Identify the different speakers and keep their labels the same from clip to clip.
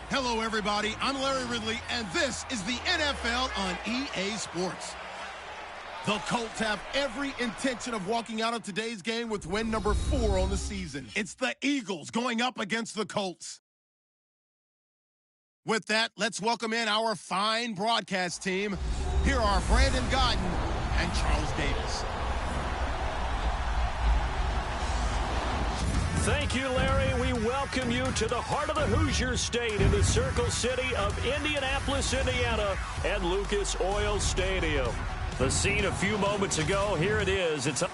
Speaker 1: Hello, everybody. I'm Larry Ridley, and this is the NFL on EA Sports. The Colts have every intention of walking out of today's game with win number 4 on the season. It's the Eagles going up against the Colts. With that, let's welcome in our fine broadcast team. Here are Brandon Godden and Charles Davis.
Speaker 2: Thank you, Larry. We welcome you to the heart of the Hoosier State in the Circle City of Indianapolis, Indiana, at Lucas Oil Stadium. The scene a few moments ago, here it is. It's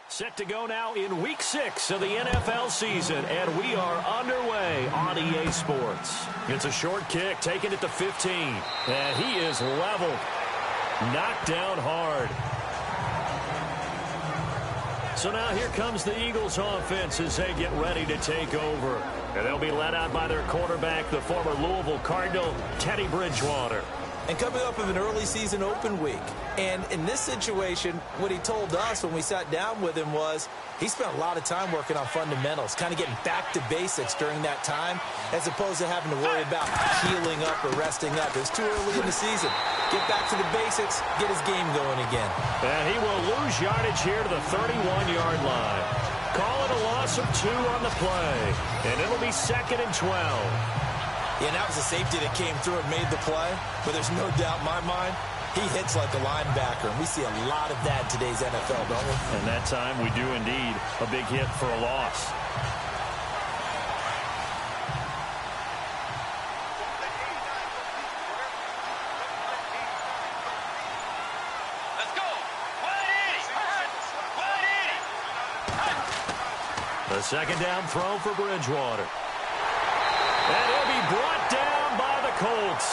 Speaker 2: set to go now in Week 6 of the NFL season, and we are underway on EA Sports. It's a short kick, taking it to 15, and he is leveled, knocked down hard. So now here comes the Eagles offense as they get ready to take over. And they'll be led out by their quarterback, the former Louisville Cardinal, Teddy Bridgewater.
Speaker 3: And coming up of an early season open week. And in this situation, what he told us when we sat down with him was he spent a lot of time working on fundamentals, kind of getting back to basics during that time, as opposed to having to worry about healing up or resting up. It was too early in the season. Get back to the basics, get his game going again.
Speaker 2: And he will lose yardage here to the 31-yard line. Call it a loss of 2 on the play. And it'll be 2nd and 12.
Speaker 3: Yeah, and that was a safety that came through and made the play. But there's no doubt in my mind, he hits like a linebacker. And we see a lot of that in today's NFL, don't we?
Speaker 2: And that time we do indeed a big hit for a loss.
Speaker 4: Let's go. 180.
Speaker 2: The second down throw for Bridgewater. And he'll be brought down by the Colts.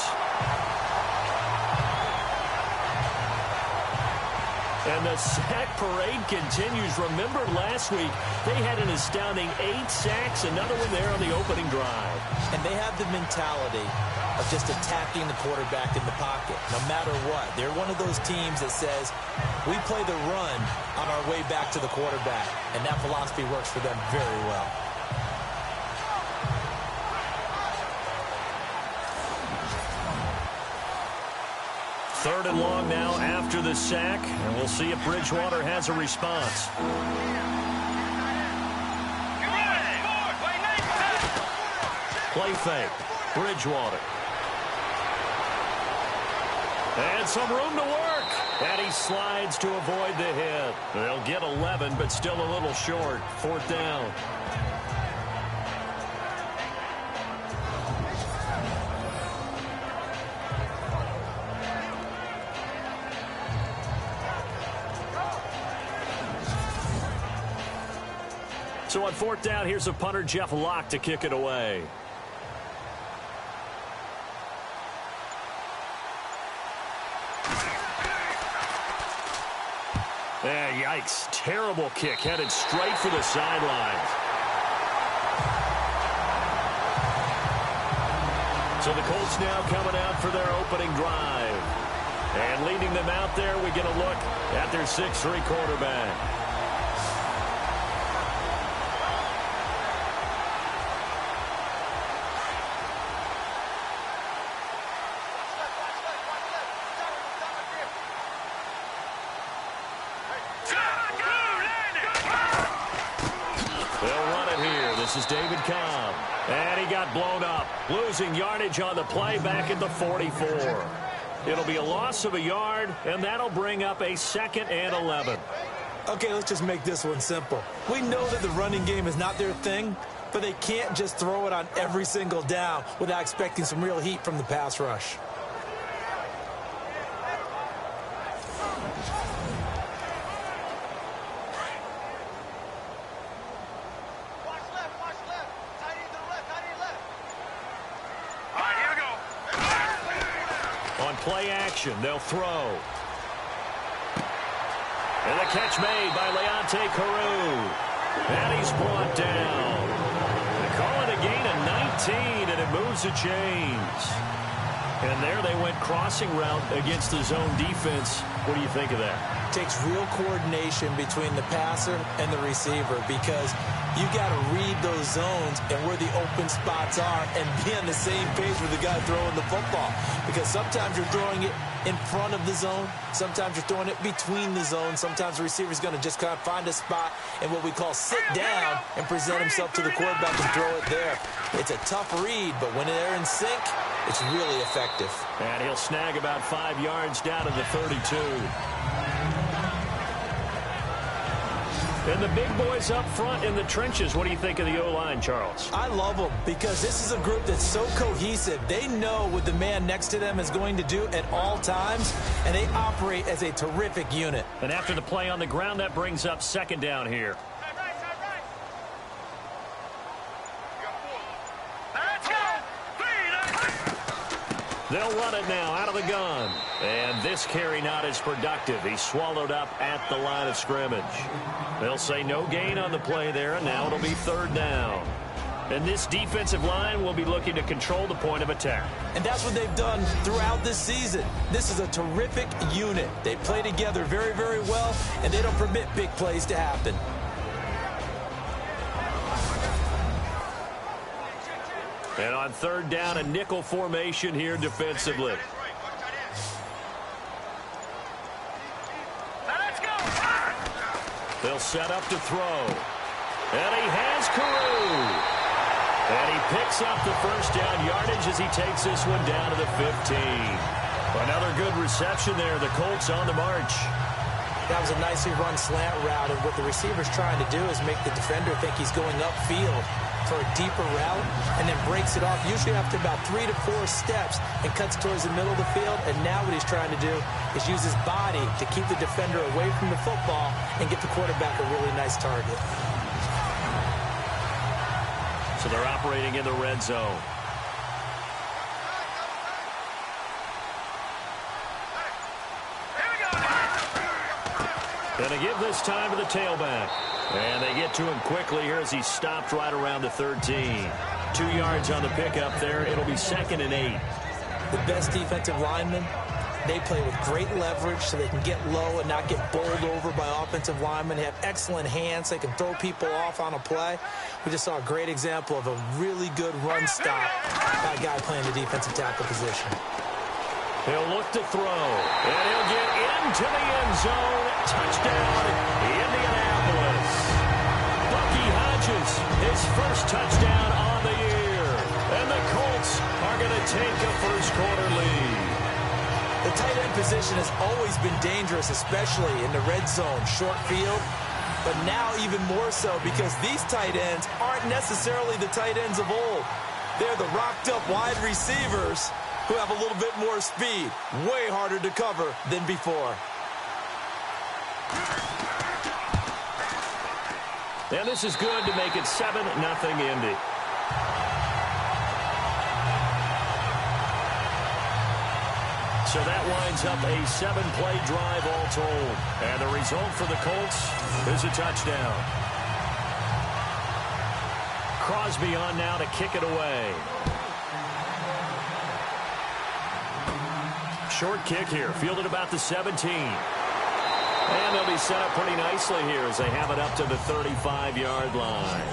Speaker 2: And the sack parade continues. Remember last week, they had an astounding 8 sacks, another one there on the opening drive.
Speaker 3: And they have the mentality of just attacking the quarterback in the pocket, no matter what. They're one of those teams that says, we play the run on our way back to the quarterback. And that philosophy works for them very well.
Speaker 2: Third and long now after the sack, and we'll see if Bridgewater has a response. Play fake. Bridgewater. And some room to work. And he slides to avoid the hit. They'll get 11, but still a little short. 4th down. So on 4th down, here's a punter, Jeff Locke, to kick it away. Yikes. Terrible kick headed straight for the sideline. So the Colts now coming out for their opening drive. And leading them out there, we get a look at their 6'3" quarterback. is David Cobb. And he got blown up, losing yardage on the play back at the 44. It'll be a loss of a yard, and that'll bring up a 2nd and 11.
Speaker 3: Okay, let's just make this one simple. We know that the running game is not their thing, but they can't just throw it on every single down without expecting some real heat from the pass rush.
Speaker 2: On play action, they'll throw. And the catch made by Leonte Carew. And he's brought down. They call it a gain of 19, and it moves the chains. And there they went crossing route against the zone defense. What do you think of that?
Speaker 3: Takes real coordination between the passer and the receiver, because you got to read those zones and where the open spots are and be on the same page with the guy throwing the football. Because sometimes you're throwing it in front of the zone. Sometimes you're throwing it between the zones. Sometimes the receiver's going to just kind of find a spot and what we call sit down and present himself to the quarterback and throw it there. It's a tough read, but when they're in sync, it's really effective.
Speaker 2: And he'll snag about 5 yards down to the 32. And the big boys up front in the trenches. What do you think of the O-line, Charles?
Speaker 3: I love them because this is a group that's so cohesive. They know what the man next to them is going to do at all times, and they operate as a terrific unit.
Speaker 2: And after the play on the ground, that brings up 2nd down here. They'll run it now out of the gun. And this carry not as productive. He's swallowed up at the line of scrimmage. They'll say no gain on the play there, and now it'll be 3rd down. And this defensive line will be looking to control the point of attack.
Speaker 3: And that's what they've done throughout this season. This is a terrific unit. They play together very, very well, and they don't permit big plays to happen.
Speaker 2: And on 3rd down, a nickel formation here defensively. They'll set up to throw. And he has Carew. And he picks up the 1st down yardage as he takes this one down to the 15. Another good reception there. The Colts on the march.
Speaker 3: That was a nicely run slant route, and what the receiver's trying to do is make the defender think he's going upfield for a deeper route, and then breaks it off, usually after about 3 to 4 steps, and cuts towards the middle of the field. And now what he's trying to do is use his body to keep the defender away from the football and get the quarterback a really nice target.
Speaker 2: So they're operating in the red zone. Going to give this time to the tailback. And they get to him quickly here as he stopped right around the 13. 2 yards on the pickup there. It'll be 2nd and 8.
Speaker 3: The best defensive linemen, they play with great leverage so they can get low and not get bowled over by offensive linemen. They have excellent hands. They can throw people off on a play. We just saw a great example of a really good run stop by a guy playing the defensive tackle position.
Speaker 2: He'll look to throw, and he'll get into the end zone. Touchdown, Indianapolis. Bucky Hodges, his first touchdown on the year. And the Colts are going to take a first-quarter lead.
Speaker 3: The tight end position has always been dangerous, especially in the red zone, short field. But now even more so because these tight ends aren't necessarily the tight ends of old. They're the rocked-up wide receivers who have a little bit more speed, way harder to cover than before.
Speaker 2: And this is good to make it 7-0 Indy. So that winds up a 7-play drive all told. And the result for the Colts is a touchdown. Crosby on now to kick it away. Short kick here, fielded about the 17. And they'll be set up pretty nicely here as they have it up to the 35-yard line.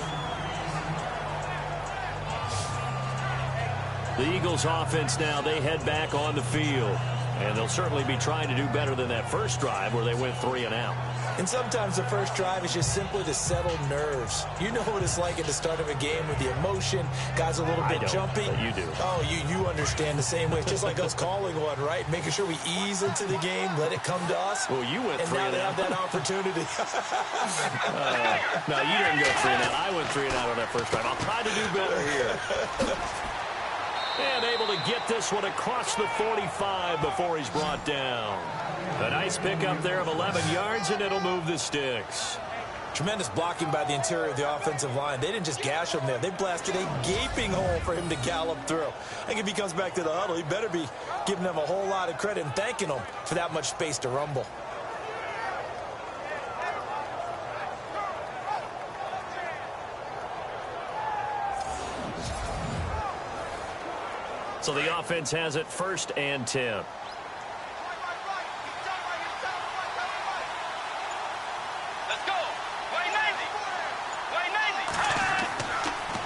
Speaker 2: The Eagles offense now, they head back on the field. And they'll certainly be trying to do better than that first drive where they went 3 and out.
Speaker 3: And sometimes the first drive is just simply to settle nerves. You know what it's like at the start of a game with the emotion. Guys a little bit jumpy.
Speaker 2: But you do.
Speaker 3: Oh, you understand the same way. It's just like us calling one, right? Making sure we ease into the game, let it come to us.
Speaker 2: Well, you went 3 and out.
Speaker 3: And now they have that opportunity.
Speaker 2: No, you didn't go 3 and out. I went 3 and out on that first drive. I'll try to do better here. And able to get this one across the 45 before he's brought down. A nice pickup there of 11 yards, and it'll move the sticks.
Speaker 3: Tremendous blocking by the interior of the offensive line. They didn't just gash him there. They blasted a gaping hole for him to gallop through. I think if he comes back to the huddle, he better be giving them a whole lot of credit and thanking them for that much space to rumble.
Speaker 2: So the offense has it 1st and 10.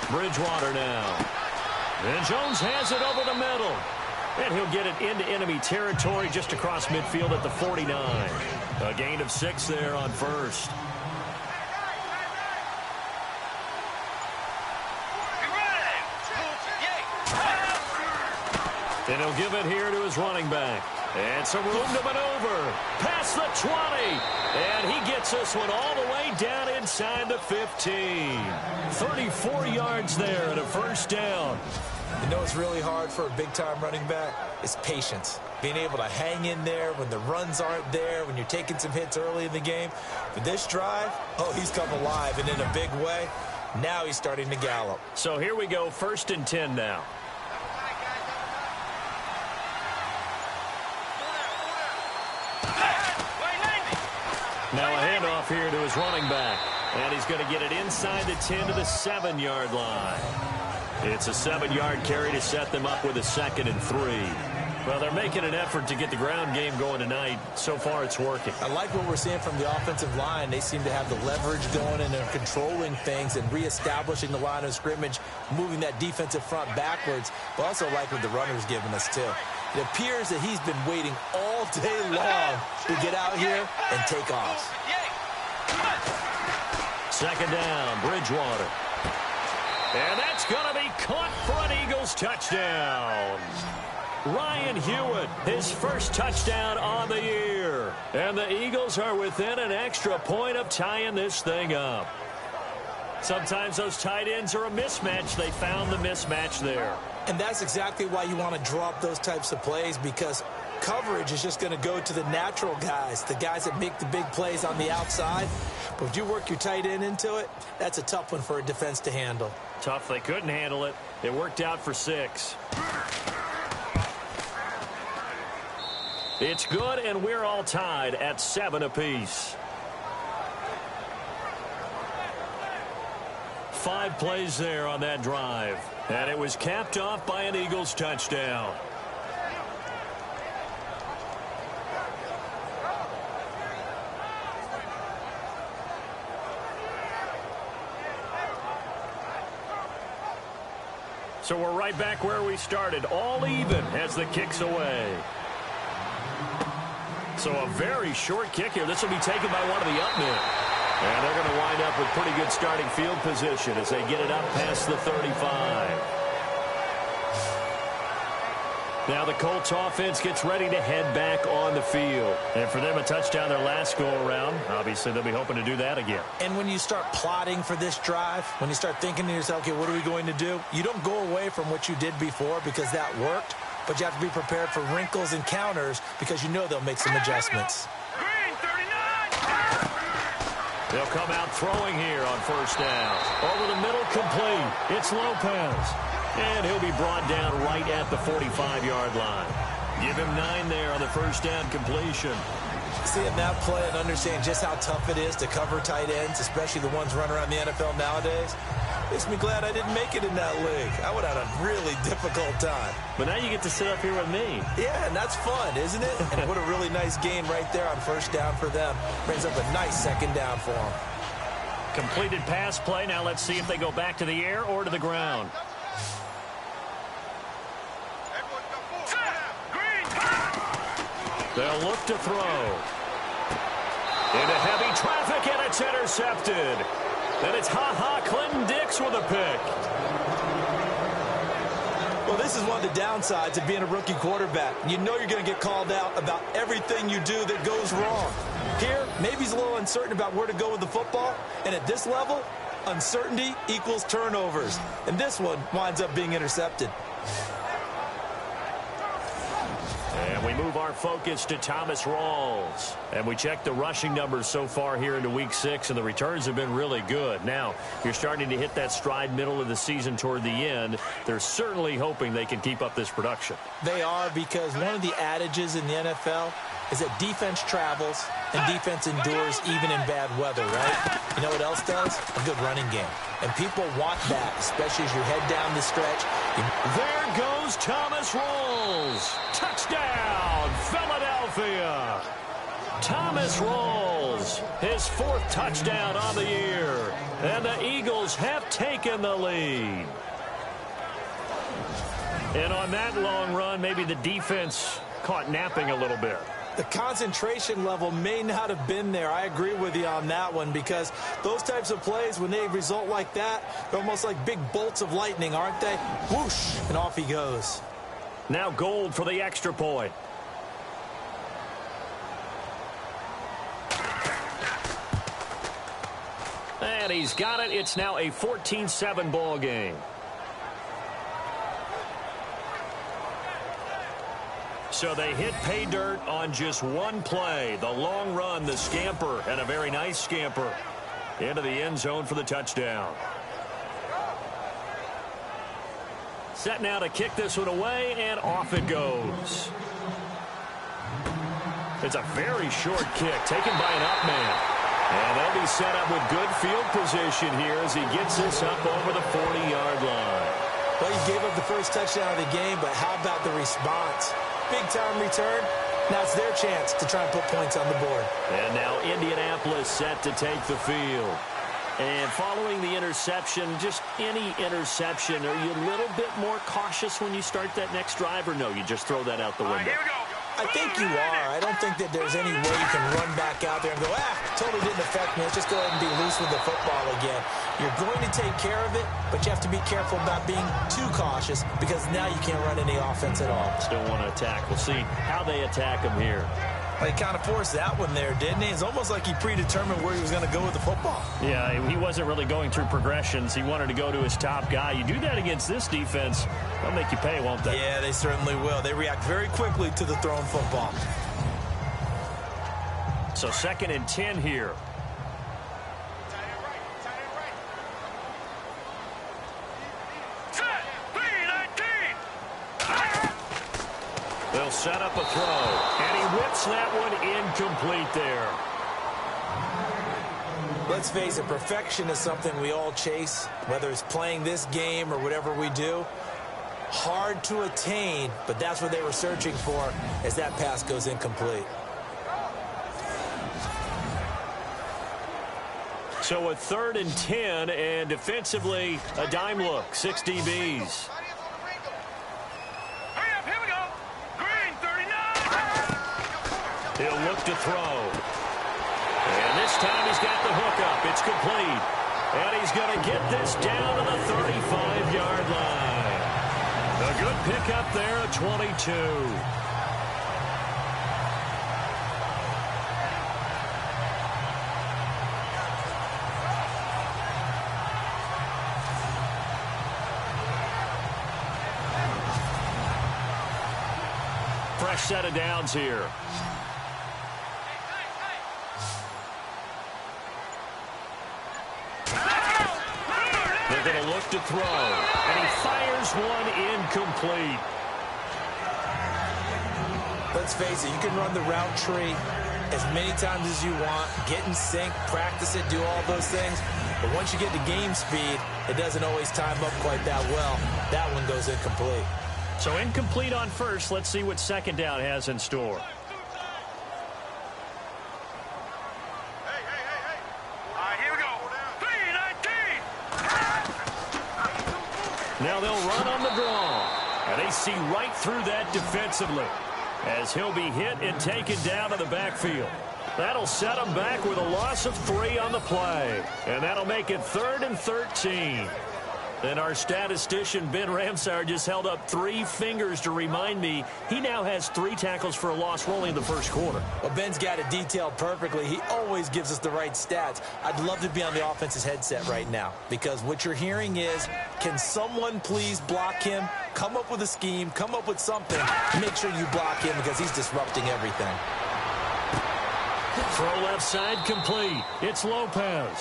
Speaker 2: Bridgewater now. And Jones has it over the middle. And he'll get it into enemy territory just across midfield at the 49. A gain of 6 there on first. And he'll give it here to his running back. And some room to maneuver. Past the 20. And he gets this one all the way down inside the 15. 34 yards there and a first down.
Speaker 3: You know what's really hard for a big-time running back? It's patience. Being able to hang in there when the runs aren't there, when you're taking some hits early in the game. For this drive, oh, he's come alive and in a big way. Now he's starting to gallop.
Speaker 2: So here we go, 1st and 10 now. Now a handoff here to his running back. And he's going to get it inside the 10 to the 7-yard line. It's a 7-yard carry to set them up with a 2nd and 3. Well, they're making an effort to get the ground game going tonight. So far, it's working.
Speaker 3: I like what we're seeing from the offensive line. They seem to have the leverage going, and they're controlling things and reestablishing the line of scrimmage, moving that defensive front backwards. But also like what the runner's giving us, too. It appears that he's been waiting all day long to get out here and take off.
Speaker 2: 2nd down, Bridgewater. And that's going to be caught for an Eagles touchdown. Ryan Hewitt, his first touchdown on the year. And the Eagles are within an extra point of tying this thing up. Sometimes those tight ends are a mismatch. They found the mismatch there.
Speaker 3: And that's exactly why you want to draw up those types of plays, because coverage is just going to go to the natural guys, the guys that make the big plays on the outside. But if you work your tight end into it, that's a tough one for a defense to handle.
Speaker 2: Tough. They couldn't handle it. It worked out for 6. It's good, and we're all tied at 7 apiece. 5 plays there on that drive. And it was capped off by an Eagles touchdown. So we're right back where we started, all even as the kick's away. So a very short kick here. This will be taken by one of the up men. And they're going to wind up with pretty good starting field position as they get it up past the 35. Now the Colts offense gets ready to head back on the field. And for them, a touchdown their last go-around. Obviously, they'll be hoping to do that again.
Speaker 3: And when you start plotting for this drive, when you start thinking to yourself, okay, what are we going to do? You don't go away from what you did before because that worked. But you have to be prepared for wrinkles and counters because you know they'll make some adjustments.
Speaker 2: They'll come out throwing here on first down. Over the middle, complete. It's Lopez. And he'll be brought down right at the 45-yard line. Give him 9 there on the first down completion.
Speaker 3: Seeing that play and understanding just how tough it is to cover tight ends, especially the ones running around the NFL nowadays, makes me glad I didn't make it in that league. I would have had a really difficult time.
Speaker 2: But now you get to sit up here with me.
Speaker 3: Yeah, and that's fun, isn't it? And what a really nice gain right there on first down for them. Brings up a nice second down for them.
Speaker 2: Completed pass play. Now let's see if they go back to the air or to the ground. They'll look to throw. Into heavy traffic, and it's intercepted. And it's Clinton Dix with a pick.
Speaker 3: Well, this is one of the downsides of being a rookie quarterback. You know you're going to get called out about everything you do that goes wrong. Here, maybe he's a little uncertain about where to go with the football. And at this level, uncertainty equals turnovers. And this one winds up being intercepted.
Speaker 2: And we move our focus to Thomas Rawls. And we check the rushing numbers so far here into Week 6, and the returns have been really good. Now, you're starting to hit that stride middle of the season toward the end. They're certainly hoping they can keep up this production.
Speaker 3: They are, because one of the adages in the NFL is that defense travels and defense endures even in bad weather, right? You know what else does? A good running game. And people want that, especially as you head down the stretch.
Speaker 2: There goes Thomas Rawls. Touchdown, Philadelphia. Thomas Rawls, his 4th touchdown on the year. And the Eagles have taken the lead. And on that long run, maybe the defense caught napping a little bit.
Speaker 3: The concentration level may not have been there. I agree with you on that one, because those types of plays, when they result like that, they're almost like big bolts of lightning, aren't they? Whoosh, and off he goes.
Speaker 2: Now Gold for the extra point. And he's got it. It's now a 14-7 ball game. So they hit pay dirt on just one play. The long run, the scamper, and a very nice scamper into the end zone for the touchdown. Set now to kick this one away, and off it goes. It's a very short kick taken by an up man. And they'll be set up with good field position here as he gets this up over the 40-yard line.
Speaker 3: Well, he gave up the first touchdown of the game, but how about the response? Big-time return. Now it's their chance to try and put points on the board.
Speaker 2: And now Indianapolis set to take the field. And following the interception, just any interception, are you a little bit more cautious when you start that next drive, or no, you just throw that out the window?
Speaker 4: Here we go.
Speaker 3: I think you are. I don't think that there's any way you can run back out there and go, totally didn't affect me. Let's just go ahead and be loose with the football again. You're going to take care of it, but you have to be careful about being too cautious, because now you can't run any offense at all.
Speaker 2: Still want to attack. We'll see how they attack him here.
Speaker 3: Well, he kind of forced that one there, didn't he? It's almost like he predetermined where he was going to go with the football.
Speaker 2: Yeah, he wasn't really going through progressions. He wanted to go to his top guy. You do that against this defense, they'll make you pay, won't they?
Speaker 3: Yeah, they certainly will. They react very quickly to the thrown football.
Speaker 2: So 2nd and 10 here. They'll set up a throw, and he whips that one incomplete there.
Speaker 3: Let's face it, perfection is something we all chase, whether it's playing this game or whatever we do. Hard to attain, but that's what they were searching for as that pass goes incomplete.
Speaker 2: So a 3rd and 10, and defensively, a dime look, 6 DBs. He'll look to throw. And this time he's got the hook up. It's complete. And he's going to get this down to the 35-yard line. A good pickup there at 22. Fresh set of downs here. They're going to look to throw, and he fires one incomplete.
Speaker 3: Let's face it, you can run the route tree as many times as you want, get in sync, practice it, do all those things. But once you get to game speed, it doesn't always time up quite that well. That one goes incomplete.
Speaker 2: So incomplete on first. Let's see what 2nd down has in store. Now they'll run on the draw. And they see right through that defensively. as he'll be hit and taken down to the backfield. That'll set him back with a loss of 3 on the play. And that'll make it 3rd and 13. And our statistician, Ben Ramsauer, just held up 3 fingers to remind me he now has 3 tackles for a loss rolling in the first quarter.
Speaker 3: Well, Ben's got it detailed perfectly. He always gives us the right stats. I'd love to be on the offense's headset right now because what you're hearing is, can someone please block him? Come up with a scheme. Come up with something. Make sure you block him because he's disrupting everything.
Speaker 2: Throw left side complete. It's Lopez.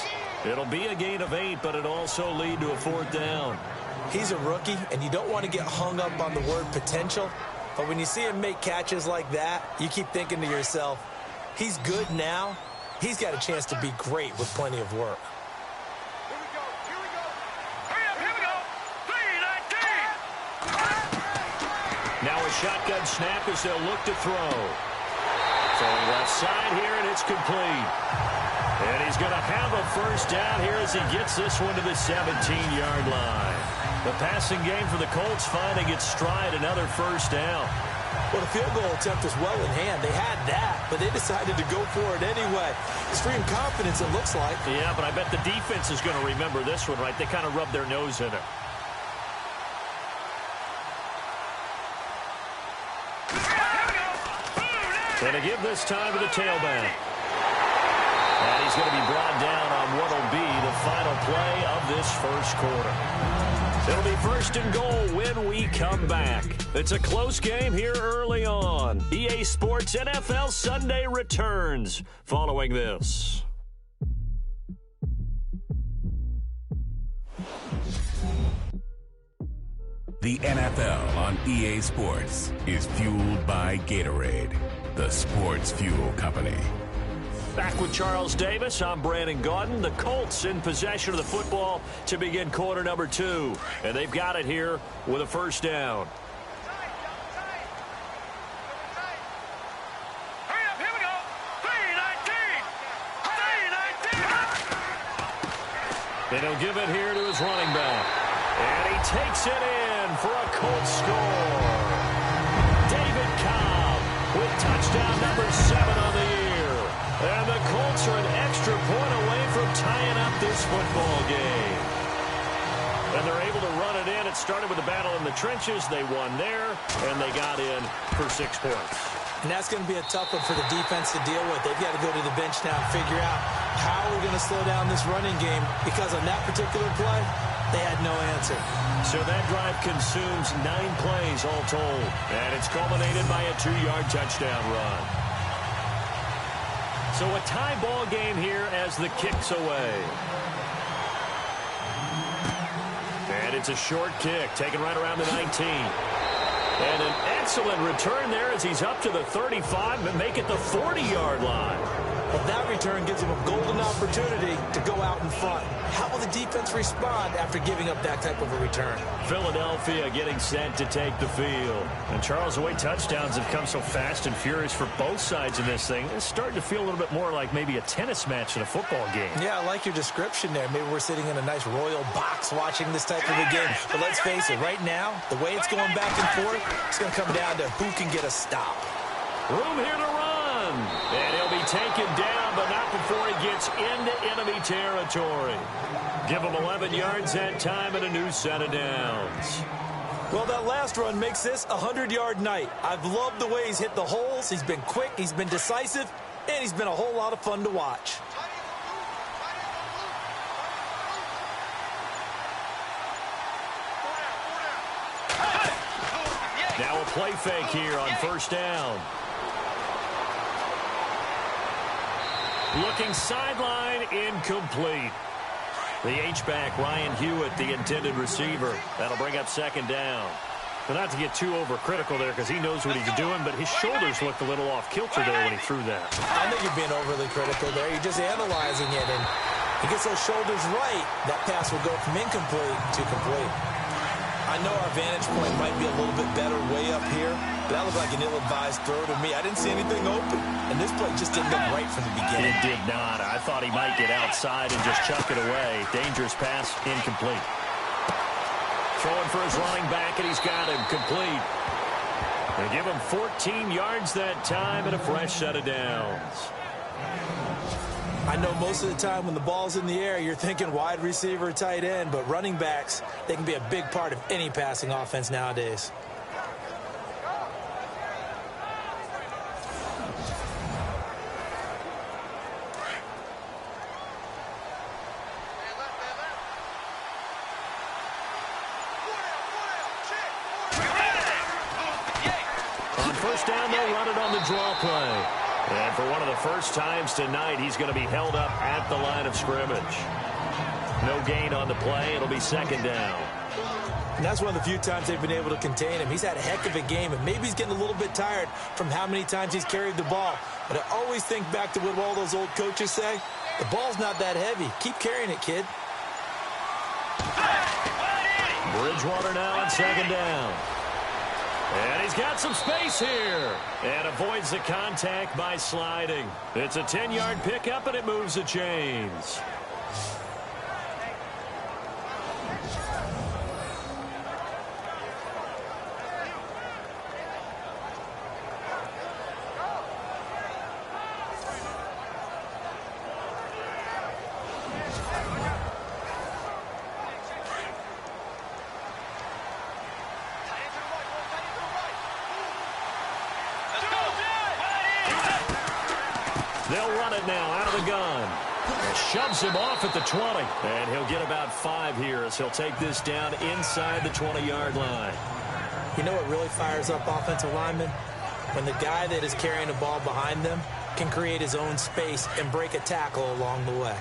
Speaker 2: It'll be a gain of 8, but it'll also lead to a 4th down.
Speaker 3: He's a rookie, and you don't want to get hung up on the word potential. But when you see him make catches like that, you keep thinking to yourself, he's good now. He's got a chance to be great with plenty of work.
Speaker 4: Here we go. Hurry up, here we go. 3-19.
Speaker 2: Now a shotgun snap as they'll look to throw. Throwing left side here, and it's complete. And he's going to have a first down here as he gets this one to the 17-yard line. The passing game for the Colts finding its stride, another first down.
Speaker 3: Well, the field goal attempt was well in hand. They had that, but they decided to go for it anyway. Extreme confidence, it looks like.
Speaker 2: Yeah, but I bet the defense is going to remember this one, right? They kind of rubbed their nose in it. And to give this time to the tailback. And he's going to be brought down on what will be the final play of this first quarter. It'll be 1st and goal when we come back. It's a close game here early on. EA Sports NFL Sunday returns following this.
Speaker 5: The NFL on EA Sports is fueled by Gatorade, the sports fuel company.
Speaker 2: Back with Charles Davis, I'm Brandon Gaudin. The Colts in possession of the football to begin quarter number 2. And they've got it here with a first down.
Speaker 4: Hurry up, here we go. 3-19.
Speaker 2: And he'll give it here to his running back. And he takes it in for a Colts score. David Cobb with touchdown number 7 on the year. And the Colts are an extra point away from tying up this football game. And they're able to run it in. It started with a battle in the trenches. They won there, and they got in for 6 points.
Speaker 3: And that's going to be a tough one for the defense to deal with. They've got to go to the bench now and figure out how we're going to slow down this running game because on that particular play, they had no answer.
Speaker 2: So that drive consumes 9 plays all told. And it's culminated by a 2-yard touchdown run. So a tie ball game here as the kick's away. And it's a short kick, taken right around the 19. And an excellent return there as he's up to the 35 and make it the 40-yard line.
Speaker 3: Well, that return gives him a golden opportunity to go out in front. How will the defense respond after giving up that type of a return?
Speaker 2: Philadelphia getting set to take the field. And Charles, the way touchdowns have come so fast and furious for both sides in this thing, it's starting to feel a little bit more like maybe a tennis match than a football game.
Speaker 3: Yeah, I like your description there. Maybe we're sitting in a nice royal box watching this type of a game. But let's face it, right now, the way it's going back and forth, it's going to come down to who can get a stop.
Speaker 2: Room here to run. And he'll be taken down, but not before he gets into enemy territory. Give him 11 yards that time and a new set of downs.
Speaker 3: Well, that last run makes this a 100-yard night. I've loved the way he's hit the holes. He's been quick, he's been decisive, and he's been a whole lot of fun to watch.
Speaker 2: Now a play fake here on first down. Looking sideline, incomplete. The H-back, Ryan Hewitt, the intended receiver. That'll bring up second down. But not to get too overcritical there because he knows what he's doing, but his shoulders looked a little off-kilter there when he threw that.
Speaker 3: I think you're being overly critical there. You're just analyzing it, and he gets those shoulders right. That pass will go from incomplete to complete. I know our vantage point might be a little bit better way up here, but that looked like an ill-advised throw to me. I didn't see anything open, and this play just didn't look right from the beginning.
Speaker 2: It did not. I thought he might get outside and just chuck it away. Dangerous pass, incomplete. Throwing for his running back, and he's got him complete. They give him 14 yards that time and a fresh set of downs.
Speaker 3: I know most of the time when the ball's in the air, you're thinking wide receiver, tight end, but running backs, they can be a big part of any passing offense nowadays.
Speaker 2: On first down, they'll run it on the draw play. And for one of the first times tonight, he's going to be held up at the line of scrimmage. No gain on the play. It'll be second down.
Speaker 3: And that's one of the few times they've been able to contain him. He's had a heck of a game, and maybe he's getting a little bit tired from how many times he's carried the ball. But I always think back to what all those old coaches say. The ball's not that heavy. Keep carrying it, kid.
Speaker 2: Bridgewater now on second down. And he's got some space here. And avoids the contact by sliding. It's a 10-yard pickup, and it moves the chains. They'll run it now out of the gun. Shoves him off at the 20. And he'll get about 5 here as he'll take this down inside the 20-yard line.
Speaker 3: You know what really fires up offensive linemen? When the guy that is carrying the ball behind them can create his own space and break a tackle along the way.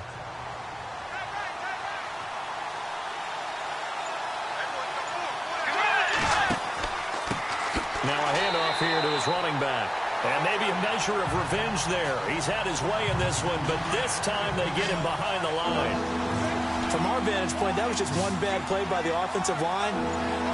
Speaker 2: Now a handoff here to his running back. And maybe a measure of revenge there. He's had his way in this one, but this time they get him behind the line.
Speaker 3: From our vantage point, that was just one bad play by the offensive line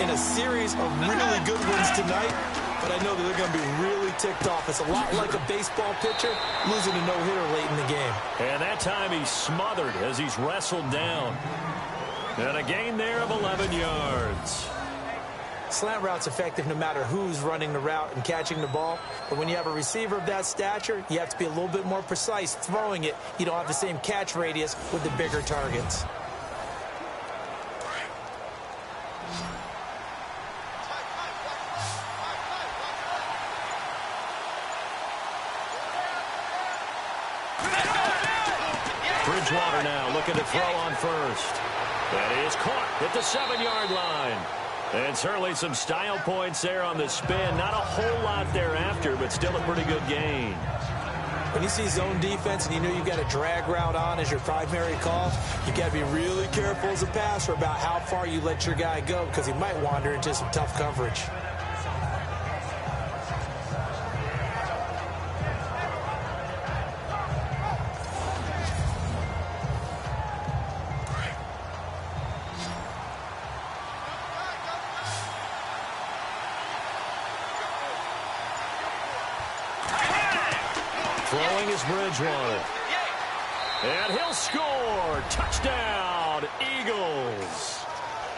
Speaker 3: in a series of really good ones tonight. But I know that they're going to be really ticked off. It's a lot like a baseball pitcher losing a no-hitter late in the game.
Speaker 2: And that time he's smothered as he's wrestled down. And a gain there of 11 yards.
Speaker 3: Slant route's effective no matter who's running the route and catching the ball. But when you have a receiver of that stature, you have to be a little bit more precise throwing it. You don't have the same catch radius with the bigger targets.
Speaker 2: Bridgewater now looking to throw on first. That is caught at the 7-yard line. And certainly some style points there on the spin. Not a whole lot thereafter, but still a pretty good gain.
Speaker 3: When you see zone defense and you know you've got a drag route on as your primary call, you've got to be really careful as a passer about how far you let your guy go because he might wander into some tough coverage.
Speaker 2: Throwing is Bridgewater. And he'll score. Touchdown, Eagles.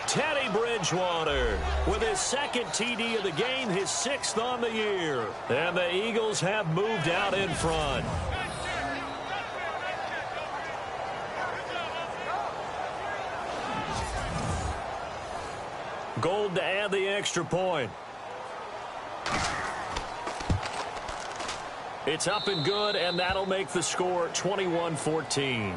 Speaker 2: Teddy Bridgewater with his second TD of the game, his 6th on the year. And the Eagles have moved out in front. Gold to add the extra point. It's up and good, and that'll make the score 21-14.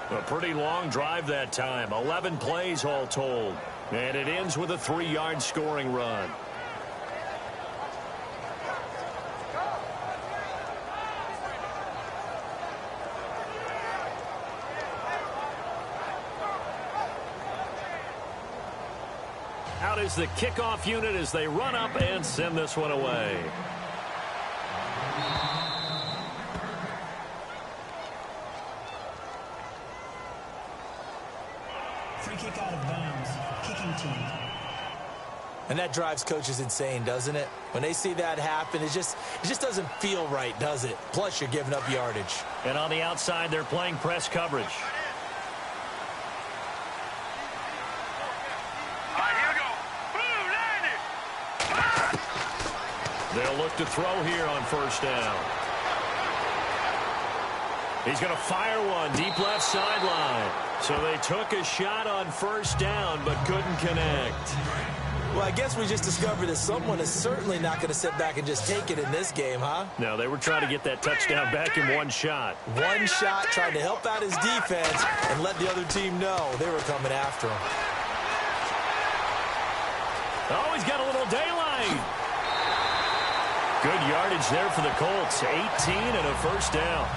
Speaker 2: A pretty long drive that time, 11 plays all told. And it ends with a 3-yard scoring run. Out is the kickoff unit as they run up and send this one away.
Speaker 6: Free kick out of bounds. Kicking team.
Speaker 3: And that drives coaches insane, doesn't it? When they see that happen, it just doesn't feel right, does it? Plus, you're giving up yardage.
Speaker 2: And on the outside, they're playing press coverage.
Speaker 4: Here
Speaker 2: They'll look to throw here on first down. He's going to fire one deep left sideline. So they took a shot on first down but couldn't connect.
Speaker 3: Well, I guess we just discovered that someone is certainly not going to sit back and just take it in this game, huh?
Speaker 2: No, they were trying to get that touchdown back in one shot.
Speaker 3: One shot, trying to help out his defense and let the other team know they were coming after him.
Speaker 2: Oh, he's got a little daylight. Good yardage there for the Colts. 18 and a first down.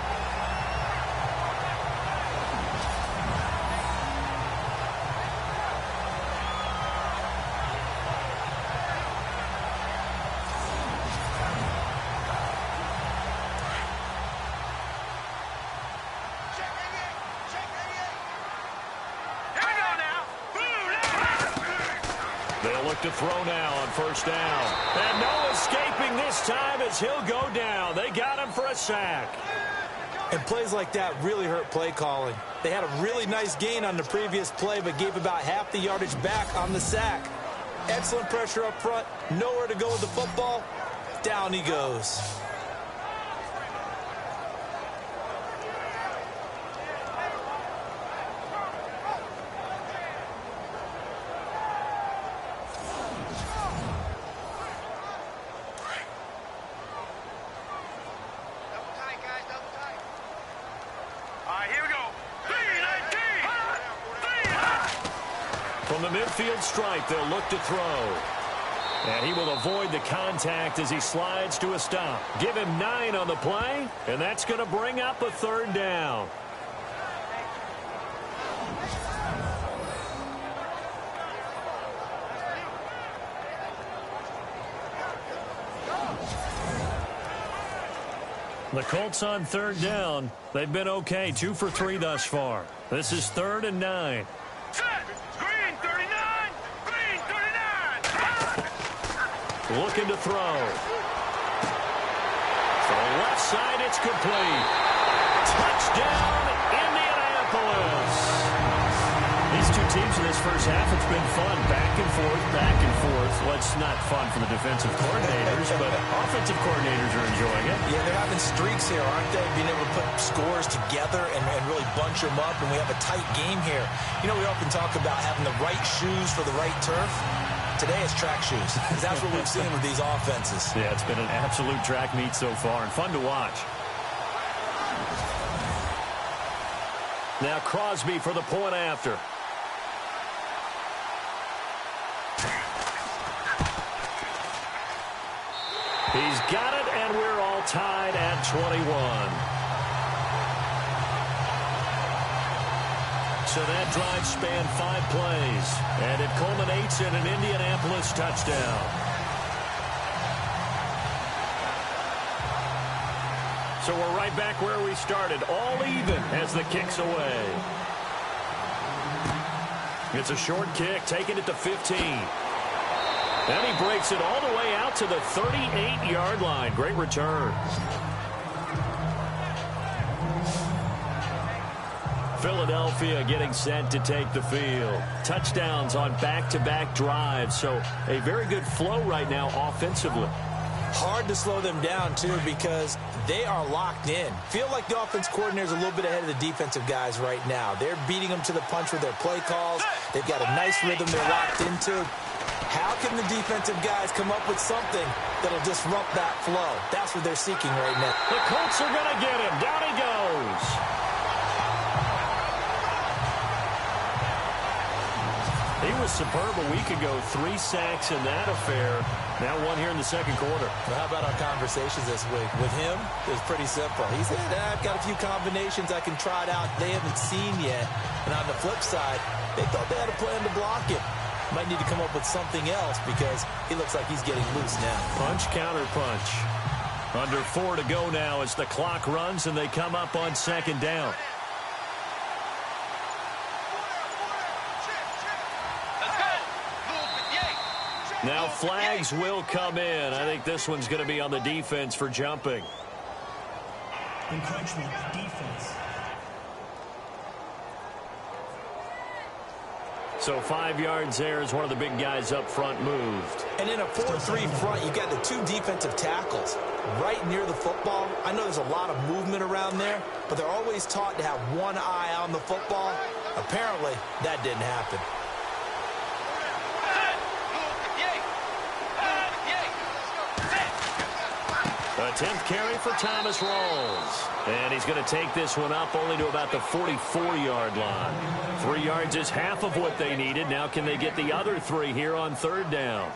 Speaker 2: To throw now on first down. And no escaping this time as he'll go down. They got him for a sack.
Speaker 3: And plays like that really hurt play calling. They had a really nice gain on the previous play, but gave about half the yardage back on the sack. Excellent pressure up front. Nowhere to go with the football. Down he goes.
Speaker 2: From the midfield stripe, they'll look to throw. And he will avoid the contact as he slides to a stop. Give him 9 on the play, and that's going to bring up a third down. The Colts on third down. They've been okay, 2 for 3 thus far. This is 3rd and 9. Looking to throw. From the left side, it's complete. Touchdown, Indianapolis. These two teams in this first half, it's been fun. Back and forth, back and forth. Well, it's not fun for the defensive coordinators, but offensive coordinators are enjoying it.
Speaker 3: Yeah, they're having streaks here, aren't they? Being able to put scores together and really bunch them up, and we have a tight game here. You know, we often talk about having the right shoes for the right turf. Today it's track shoes, because that's what we've seen with these offenses.
Speaker 2: Yeah, it's been an absolute track meet so far, and fun to watch. Now Crosby for the point after. He's got it, and we're all tied at 21. So that drive spanned 5 plays, and it culminates in an Indianapolis touchdown. So we're right back where we started, all even as the kick's away. It's a short kick, taking it to 15. And he breaks it all the way out to the 38-yard line. Great return. Philadelphia getting set to take the field. Touchdowns on back-to-back drives, so a very good flow right now offensively.
Speaker 3: Hard to slow them down, too, because they are locked in. Feel like the offense coordinator is a little bit ahead of the defensive guys right now. They're beating them to the punch with their play calls. They've got a nice rhythm they're locked into. How can the defensive guys come up with something that'll disrupt that flow? That's what they're seeking right now.
Speaker 2: The Colts are going to get him. Down he goes. He was superb a week ago. 3 sacks in that affair. Now 1 here in the second quarter.
Speaker 3: Well, how about our conversations this week? With him, it was pretty simple. He said, I've got a few combinations I can try it out they haven't seen yet. And on the flip side, they thought they had a plan to block it. Might need to come up with something else because he looks like he's getting loose now.
Speaker 2: Punch, counter punch. Under 4 to go now as the clock runs and they come up on second down. Now flags will come in. I think this one's going to be on the defense for jumping.
Speaker 6: Encroachment, defense.
Speaker 2: So 5 yards there as one of the big guys up front moved.
Speaker 3: And in a 4-3 front, you've got the 2 defensive tackles right near the football. I know there's a lot of movement around there, but they're always taught to have one eye on the football. Apparently, that didn't happen.
Speaker 2: A 10th carry for Thomas Rawls. And he's going to take this one up only to about the 44-yard line. 3 yards is half of what they needed. Now can they get the other 3 here on 3rd down?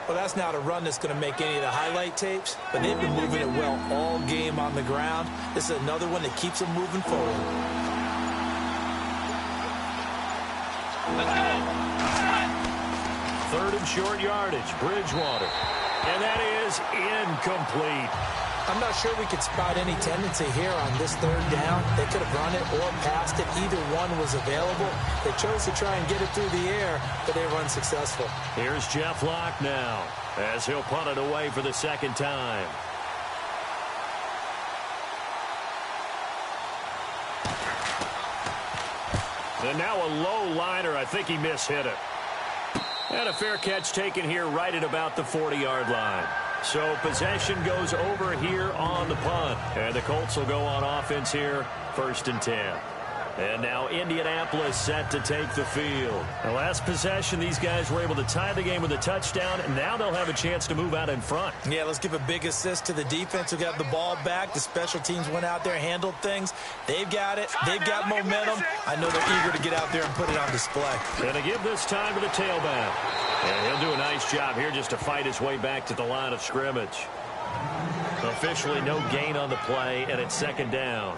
Speaker 3: Well, that's not a run that's going to make any of the highlight tapes, but they've been moving it well all game on the ground. This is another one that keeps them moving forward.
Speaker 2: Third and short yardage, Bridgewater. And that is incomplete.
Speaker 3: I'm not sure we could spot any tendency here on this 3rd down. They could have run it or passed it. Either one was available. They chose to try and get it through the air, but they were unsuccessful.
Speaker 2: Here's Jeff Locke now as he'll punt it away for the 2nd time. And now a low liner. I think he mishit it. And a fair catch taken here right at about the 40-yard line. So possession goes over here on the punt. And the Colts will go on offense here, 1st and 10. And now Indianapolis set to take the field. The last possession, these guys were able to tie the game with a touchdown, and now they'll have a chance to move out in front.
Speaker 3: Yeah, let's give a big assist to the defense who got the ball back. The special teams went out there, handled things. They've got it. They've got momentum. I know they're eager to get out there and put it on display.
Speaker 2: And to give this time to the tailback. And he'll do a nice job here just to fight his way back to the line of scrimmage. Officially no gain on the play, and it's 2nd down.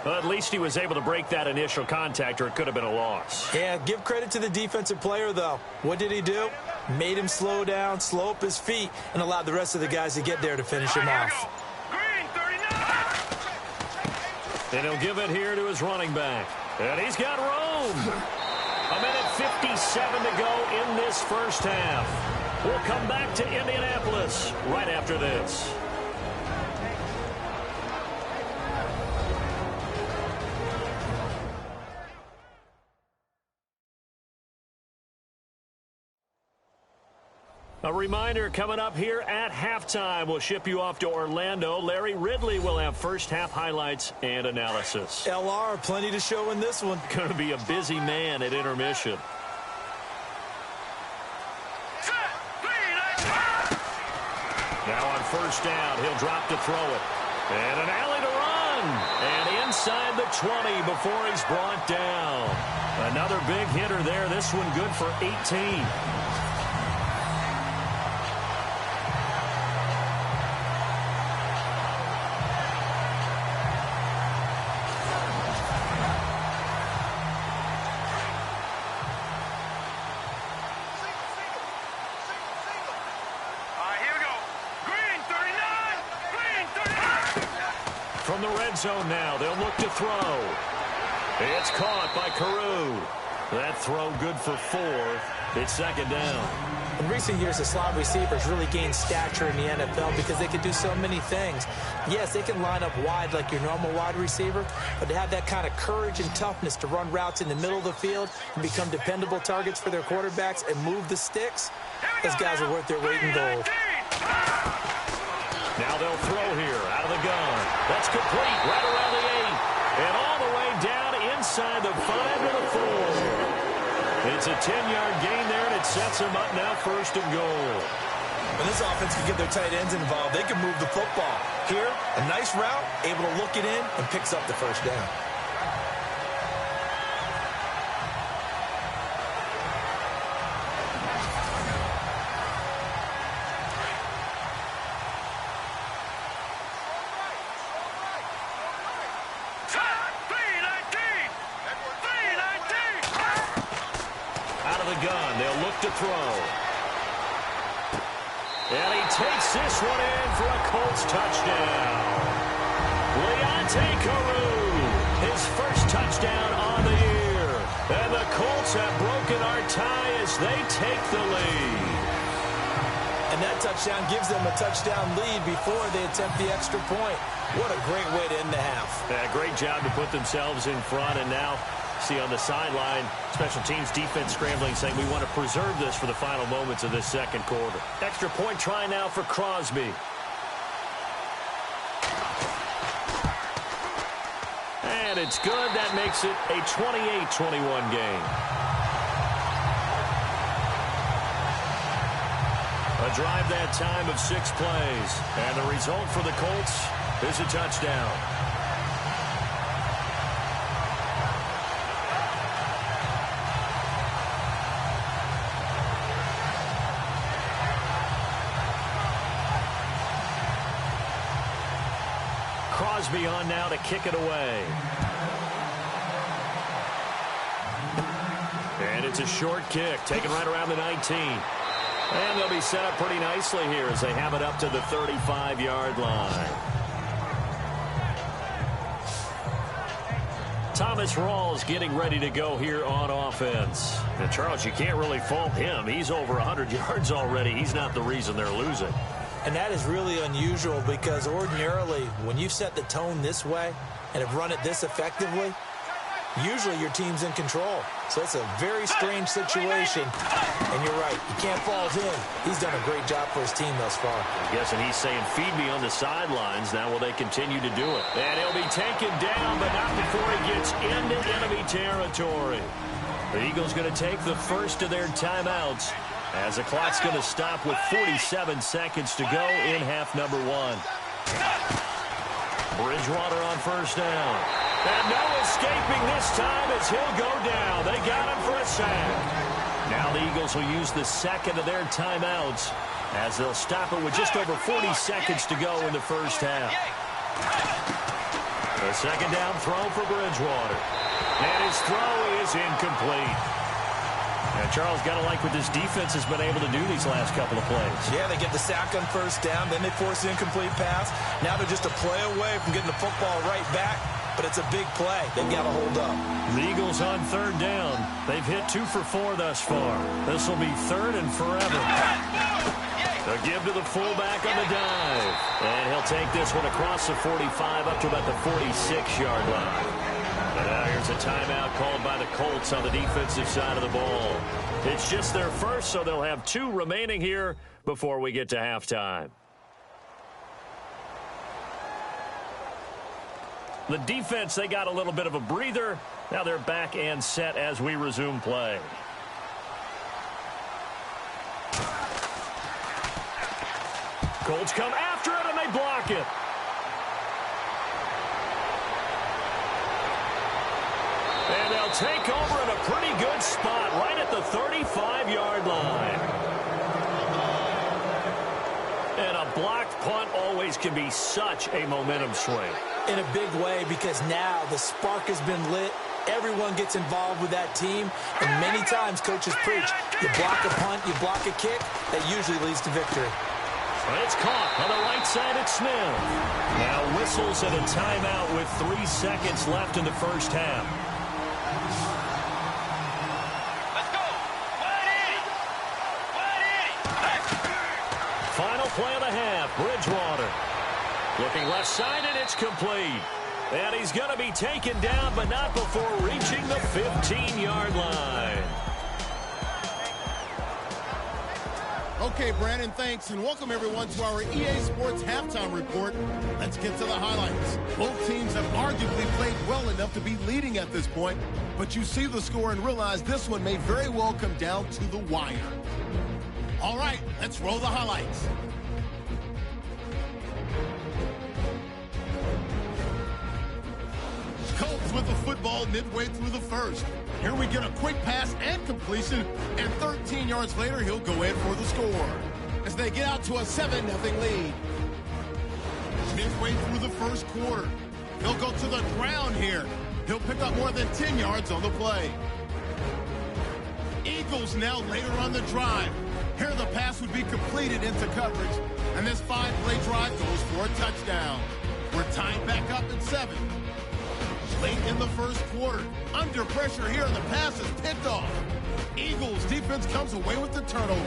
Speaker 2: Well, at least he was able to break that initial contact, or it could have been a loss.
Speaker 3: Yeah, give credit to the defensive player, though. What did he do? Made him slow down, slow up his feet, and allowed the rest of the guys to get there to finish him off.
Speaker 2: And he'll give it here to his running back. And he's got room. A minute 57 to go in this 1st half. We'll come back to Indianapolis right after this. A reminder coming up here at halftime. We'll ship you off to Orlando. Larry Ridley will have 1st half highlights and analysis.
Speaker 3: LR, plenty to show in this one.
Speaker 2: Going to be a busy man at intermission. Now on 1st down, he'll drop to throw it. And an alley to run. And inside the 20 before he's brought down. Another big hitter there. This one good for 18. From the red zone now, they'll look to throw. It's caught by Carew. That throw good for 4. It's 2nd down.
Speaker 3: In recent years, the slot receivers really gained stature in the NFL because they can do so many things. Yes, they can line up wide like your normal wide receiver, but to have that kind of courage and toughness to run routes in the middle of the field and become dependable targets for their quarterbacks and move the sticks, those guys are worth their weight in gold.
Speaker 2: Now they'll throw here out of the gun. That's complete right around the 8. And all the way down inside the 5 to the 4. It's a 10-yard gain there, and it sets them up now 1st and goal.
Speaker 3: When this offense can get their tight ends involved, they can move the football. Here, a nice route, able to look it in, and picks up the 1st down.
Speaker 2: To throw. And he takes this one in for a Colts touchdown. Leonte Carew, his 1st touchdown on the year. And the Colts have broken our tie as they take the lead.
Speaker 3: And that touchdown gives them a touchdown lead before they attempt the extra point. What a great way to end the half.
Speaker 2: Great job to put themselves in front, and now See on the sideline, special teams defense scrambling, saying we want to preserve this for the final moments of this second quarter. Extra point try now for Crosby. And it's good. That makes it a 28-21 game. A drive that time of 6 plays. And the result for the Colts is a touchdown. Crosby on now to kick it away. And it's a short kick, taken right around the 19. And they'll be set up pretty nicely here as they have it up to the 35-yard line. Thomas Rawls getting ready to go here on offense. And, Charles, you can't really fault him. He's over 100 yards already. He's not the reason they're losing.
Speaker 3: And that is really unusual because ordinarily when you've set the tone this way and have run it this effectively, usually your team's in control. So it's a very strange situation. And you're right, you can't fault him. He's done a great job for his team thus far.
Speaker 2: I'm guessing he's saying, feed me on the sidelines. Now will they continue to do it? And he'll be taken down, but not before he gets into enemy territory. The Eagles going to take the first of their timeouts as the clock's going to stop with 47 seconds to go in half number 1. Bridgewater on first down. And no escaping this time as he'll go down. They got him for a sack. Now the Eagles will use the second of their timeouts as they'll stop it with just over 40 seconds to go in the first half. The second down throw for Bridgewater. And his throw is incomplete. And Charles, got to like what this defense has been able to do these last couple of plays.
Speaker 3: Yeah, they get the sack on first down, then they force the incomplete pass. Now they're just a play away from getting the football right back, but it's a big play. They've got to hold up.
Speaker 2: The Eagles on third down. They've hit 2 for 4 thus far. This will be third and forever. They'll give to the fullback on the dive. And he'll take this one across the 45 up to about the 46-yard line. And now here's a timeout called by the Colts on the defensive side of the ball. It's just their first, so they'll have 2 remaining here before we get to halftime. The defense, they got a little bit of a breather. Now they're back and set as we resume play. Colts come after it, and they block it. And they'll take over in a pretty good spot right at the 35-yard line. And a blocked punt always can be such a momentum swing.
Speaker 3: In a big way, because now the spark has been lit. Everyone gets involved with that team. And many times coaches preach, you block a punt, you block a kick, that usually leads to victory.
Speaker 2: It's caught on the right side at Smith. Now whistles and a timeout with 3 seconds left in the first half. Final play of the half, Bridgewater. Looking left side, and it's complete. And he's going to be taken down, but not before reaching the 15-yard line.
Speaker 1: Okay, Brandon, thanks, and welcome everyone to our EA Sports Halftime Report. Let's get to the highlights. Both teams have arguably played well enough to be leading at this point, but you see the score and realize this one may very well come down to the wire. All right, let's roll the highlights. Colts with the football midway through the first. Here we get a quick pass and completion, and 13 yards later, he'll go in for the score as they get out to a 7-0 lead. Midway through the first quarter, he'll go to the ground here. He'll pick up more than 10 yards on the play. Eagles now later on the drive. Here the pass would be completed into coverage, and this 5-play drive goes for a touchdown. We're tied back up at 7. Late in the first quarter, under pressure here, the pass is picked off. Eagles defense comes away with the turnover.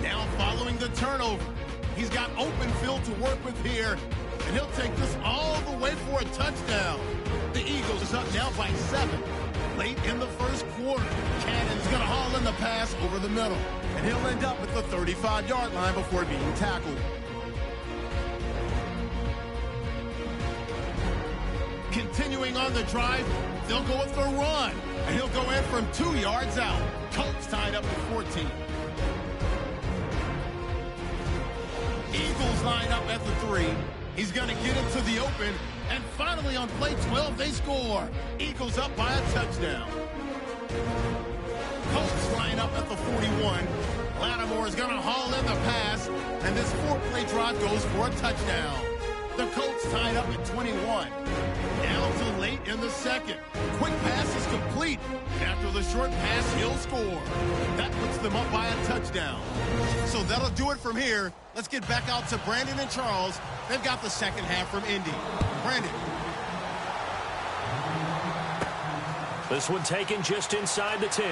Speaker 1: Now following the turnover, he's got open field to work with here, and he'll take this all the way for a touchdown. The Eagles is up now by 7. Late in the first quarter, Cannon's going to haul in the pass over the middle, and he'll end up at the 35-yard line before being tackled. Continuing on the drive, they'll go with the run, and he'll go in from 2 yards out. Colts tied up at 14. Eagles line up at the 3. He's going to get into the open, and finally on play 12, they score. Eagles up by a touchdown. Colts line up at the 41. Lattimore is going to haul in the pass, and this 4-play drive goes for a touchdown. The Colts tied up at 21. Down to late in the second. Quick pass is complete, and after the short pass, he'll score. That puts them up by a touchdown. So that'll do it from here. Let's get back out to Brandon and Charles. They've got the second half from Indy. Brandon.
Speaker 2: This one taken just inside the 10.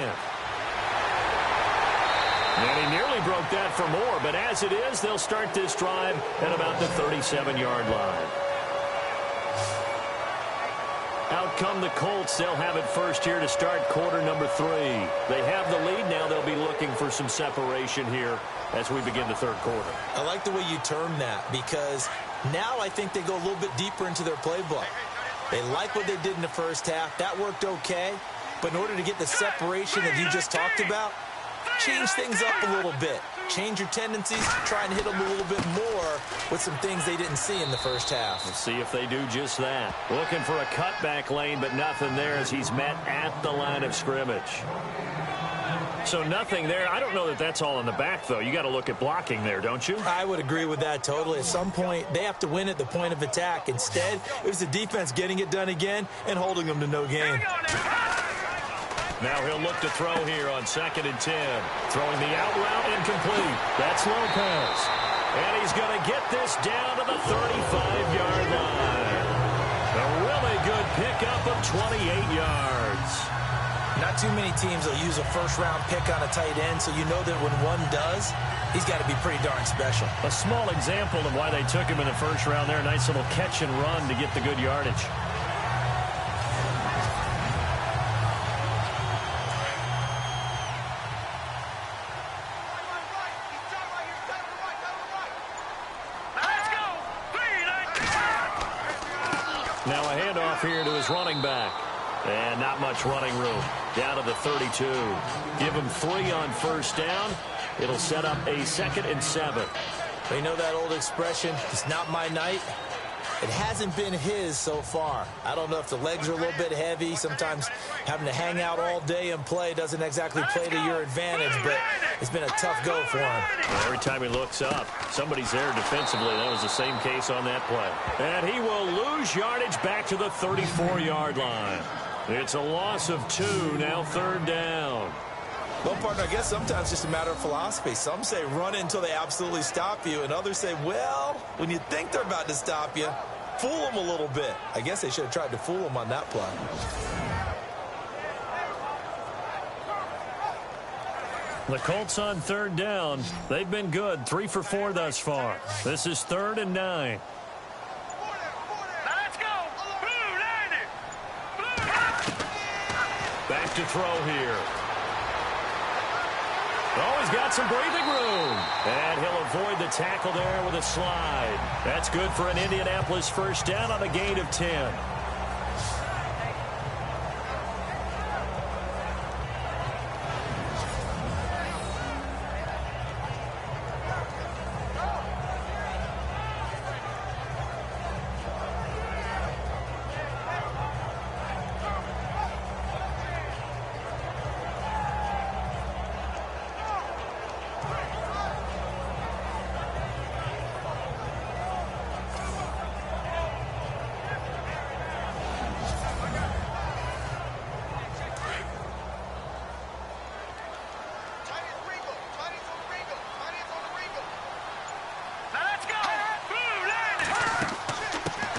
Speaker 2: And he nearly broke that for more, but as it is, they'll start this drive at about the 37-yard line. Out come the Colts. They'll have it first here to start quarter number 3. They have the lead. Now they'll be looking for some separation here as we begin the third quarter.
Speaker 3: I like the way you term that, because now I think they go a little bit deeper into their playbook. They like what they did in the first half. That worked okay. But in order to get the separation that you just talked about, change things up a little bit. Change your tendencies, try and hit them a little bit more with some things they didn't see in the first half.
Speaker 2: Let's see if they do just that. Looking for a cutback lane, but nothing there as he's met at the line of scrimmage. So nothing there. I don't know that that's all in the back, though. You got to look at blocking there, don't you?
Speaker 3: I would agree with that totally. At some point, they have to win at the point of attack. Instead, it was the defense getting it done again and holding them to no gain.
Speaker 2: Now he'll look to throw here on 2nd and 10. Throwing the out route incomplete. That's Lopez. And he's going to get this down to the 35-yard line. A really good pickup of 28 yards.
Speaker 3: Not too many teams will use a first-round pick on a tight end, so you know that when one does, he's got to be pretty darn special.
Speaker 2: A small example of why they took him in the first round there. A nice little catch and run to get the good yardage. Now a handoff here to his running back. And not much running room. Down to the 32. Give him 3 on first down. It'll set up a 2nd and 7.
Speaker 3: You know that old expression, it's not my night? It hasn't been his so far. I don't know if the legs are a little bit heavy. Sometimes having to hang out all day and play doesn't exactly play to your advantage, but it's been a tough go for him.
Speaker 2: Every time he looks up, somebody's there defensively. That was the same case on that play. And he will lose yardage back to the 34-yard line. It's a loss of 2, now 3rd down.
Speaker 3: Well, partner, I guess sometimes it's just a matter of philosophy. Some say run until they absolutely stop you, and others say, well, when you think they're about to stop you, fool them a little bit. I guess they should have tried to fool them on that play.
Speaker 2: The Colts on 3rd down. They've been good, 3 for 4 thus far. This is 3rd and 9. Back to throw here. Oh, he's got some breathing room. And he'll avoid the tackle there with a slide. That's good for an Indianapolis first down on a gain of 10.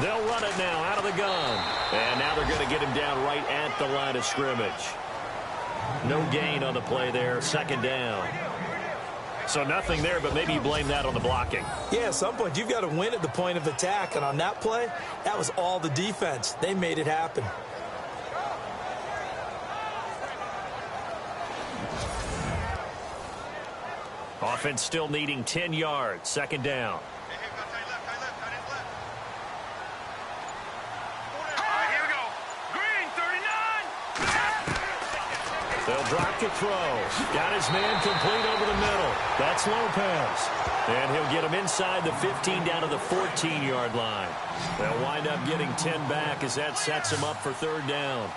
Speaker 2: They'll run it now out of the gun. And now they're going to get him down right at the line of scrimmage. No gain on the play there. 2nd down. So nothing there, but maybe you blame that on the blocking.
Speaker 3: Yeah, at some point, you've got to win at the point of attack. And on that play, that was all the defense. They made it happen.
Speaker 2: Offense still needing 10 yards. Second down. They'll drop to throw. Got his man complete over the middle. That's Lopez. And he'll get him inside the 15 down to the 14-yard line. They'll wind up getting 10 back as that sets him up for third down.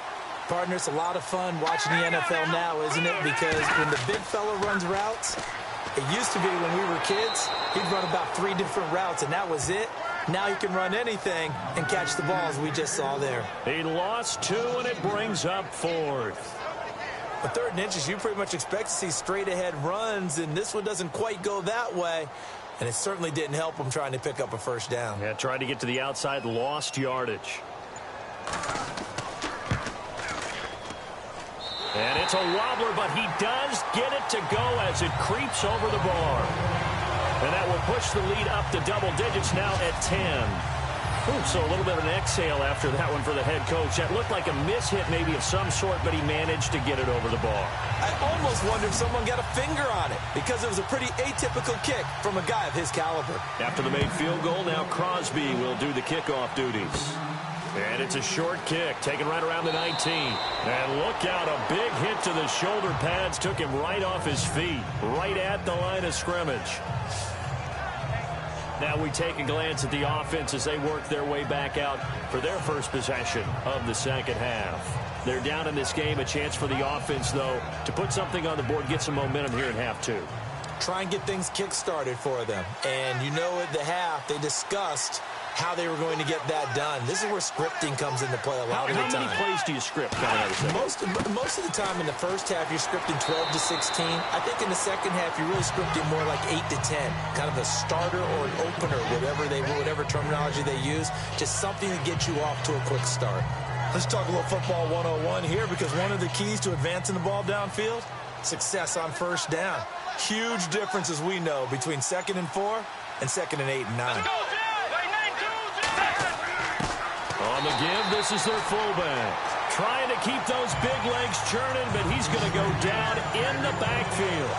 Speaker 3: Partner, it's a lot of fun watching the NFL now, isn't it? Because when the big fella runs routes, it used to be when we were kids, he'd run about 3 different routes, and that was it. Now he can run anything and catch the balls we just saw there.
Speaker 2: He lost 2, and it brings up fourth.
Speaker 3: But third and inches, you pretty much expect to see straight-ahead runs, and this one doesn't quite go that way. And it certainly didn't help him trying to pick up a first down.
Speaker 2: Yeah, tried to get to the outside, lost yardage. And it's a wobbler, but he does get it to go as it creeps over the bar. And that will push the lead up to double digits now at 10. Ooh, so a little bit of an exhale after that one for the head coach. That looked like a miss-hit maybe of some sort, but he managed to get it over the bar.
Speaker 3: I almost wonder if someone got a finger on it because it was a pretty atypical kick from a guy of his caliber.
Speaker 2: After the made field goal, now Crosby will do the kickoff duties. And it's a short kick, taken right around the 19. And look out, a big hit to the shoulder pads took him right off his feet, right at the line of scrimmage. Now we take a glance at the offense as they work their way back out for their first possession of the second half. They're down in this game. A chance for the offense, though, to put something on the board, get some momentum here in half 2.
Speaker 3: Try and get things kick-started for them. And you know at the half, they discussed how they were going to get that done. This is where scripting comes into play a lot of the time.
Speaker 2: How many plays do you script coming out of the
Speaker 3: Most of the time in the first half, you're scripting 12 to 16. I think in the second half, you're really scripting more like 8 to 10. Kind of a starter or an opener, whatever terminology they use. Just something to get you off to a quick start. Let's talk a little football 101 here, because one of the keys to advancing the ball downfield, success on first down. Huge difference, as we know, between 2nd and 4 and 2nd and 8 and 9.
Speaker 2: On the give, this is their fullback. Trying to keep those big legs churning, but he's going to go down in the backfield.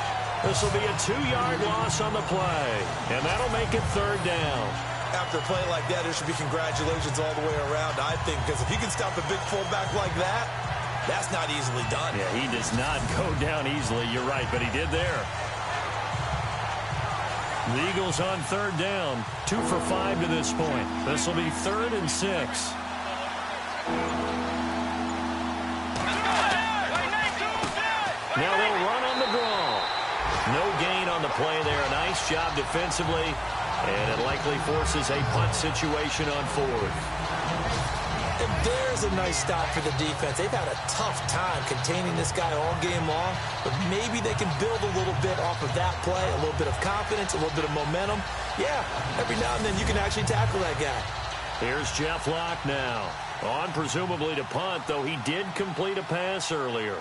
Speaker 2: This will be a 2-yard loss on the play, and that'll make it third down.
Speaker 3: After a play like that, there should be congratulations all the way around, I think, because if you can stop a big fullback like that, that's not easily done.
Speaker 2: Yeah, he does not go down easily. You're right, but he did there. The Eagles on third down, 2 for 5 to this point. This will be 3rd and 6. Now they'll run on the draw. No gain on the play there. Nice job defensively, and it likely forces a punt situation on 4th.
Speaker 3: And there's a nice stop for the defense. They've had a tough time containing this guy all game long, but maybe they can build a little bit off of that play, a little bit of confidence, a little bit of momentum. Yeah, every now and then you can actually tackle that guy.
Speaker 2: Here's Jeff Locke now. On presumably to punt, though he did complete a pass earlier.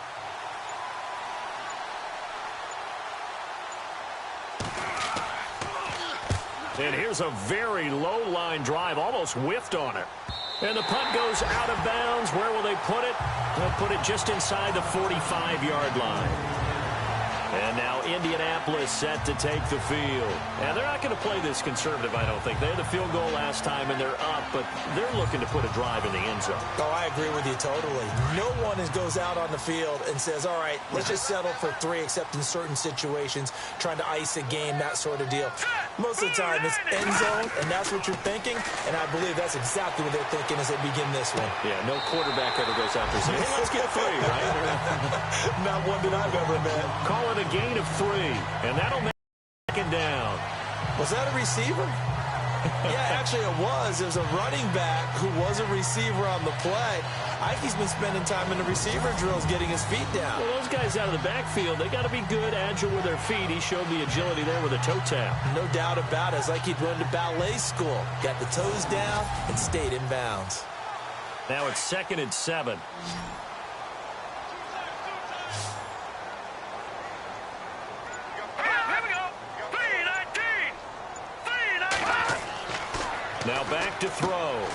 Speaker 2: And here's a very low line drive, almost whiffed on it. And the punt goes out of bounds. Where will they put it? They'll put it just inside the 45-yard line. And now Indianapolis set to take the field. And they're not going to play this conservative, I don't think. They had the field goal last time, and they're up, but they're looking to put a drive in the end zone.
Speaker 3: Oh, I agree with you totally. No one goes out on the field and says, all right, let's just settle for 3, except in certain situations, trying to ice a game, that sort of deal. Most of the time, it's end zone, and that's what you're thinking, and I believe that's exactly what they're thinking as they begin this one.
Speaker 2: Yeah, no quarterback ever goes out there saying, hey, let's get 3, right?
Speaker 3: Not one that I've ever met.
Speaker 2: Call it a gain of 3, and that'll make it down.
Speaker 3: Was that a receiver? Yeah, actually it was. It was a running back who was a receiver on the play. I think he's been spending time in the receiver drills getting his feet down.
Speaker 2: Well, those guys out of the backfield, they got to be good, agile with their feet. He showed the agility there with a toe tap.
Speaker 3: No doubt about it. It's like he'd run to ballet school. Got the toes down and stayed in bounds.
Speaker 2: Now it's 2nd and 7. Now back to throw.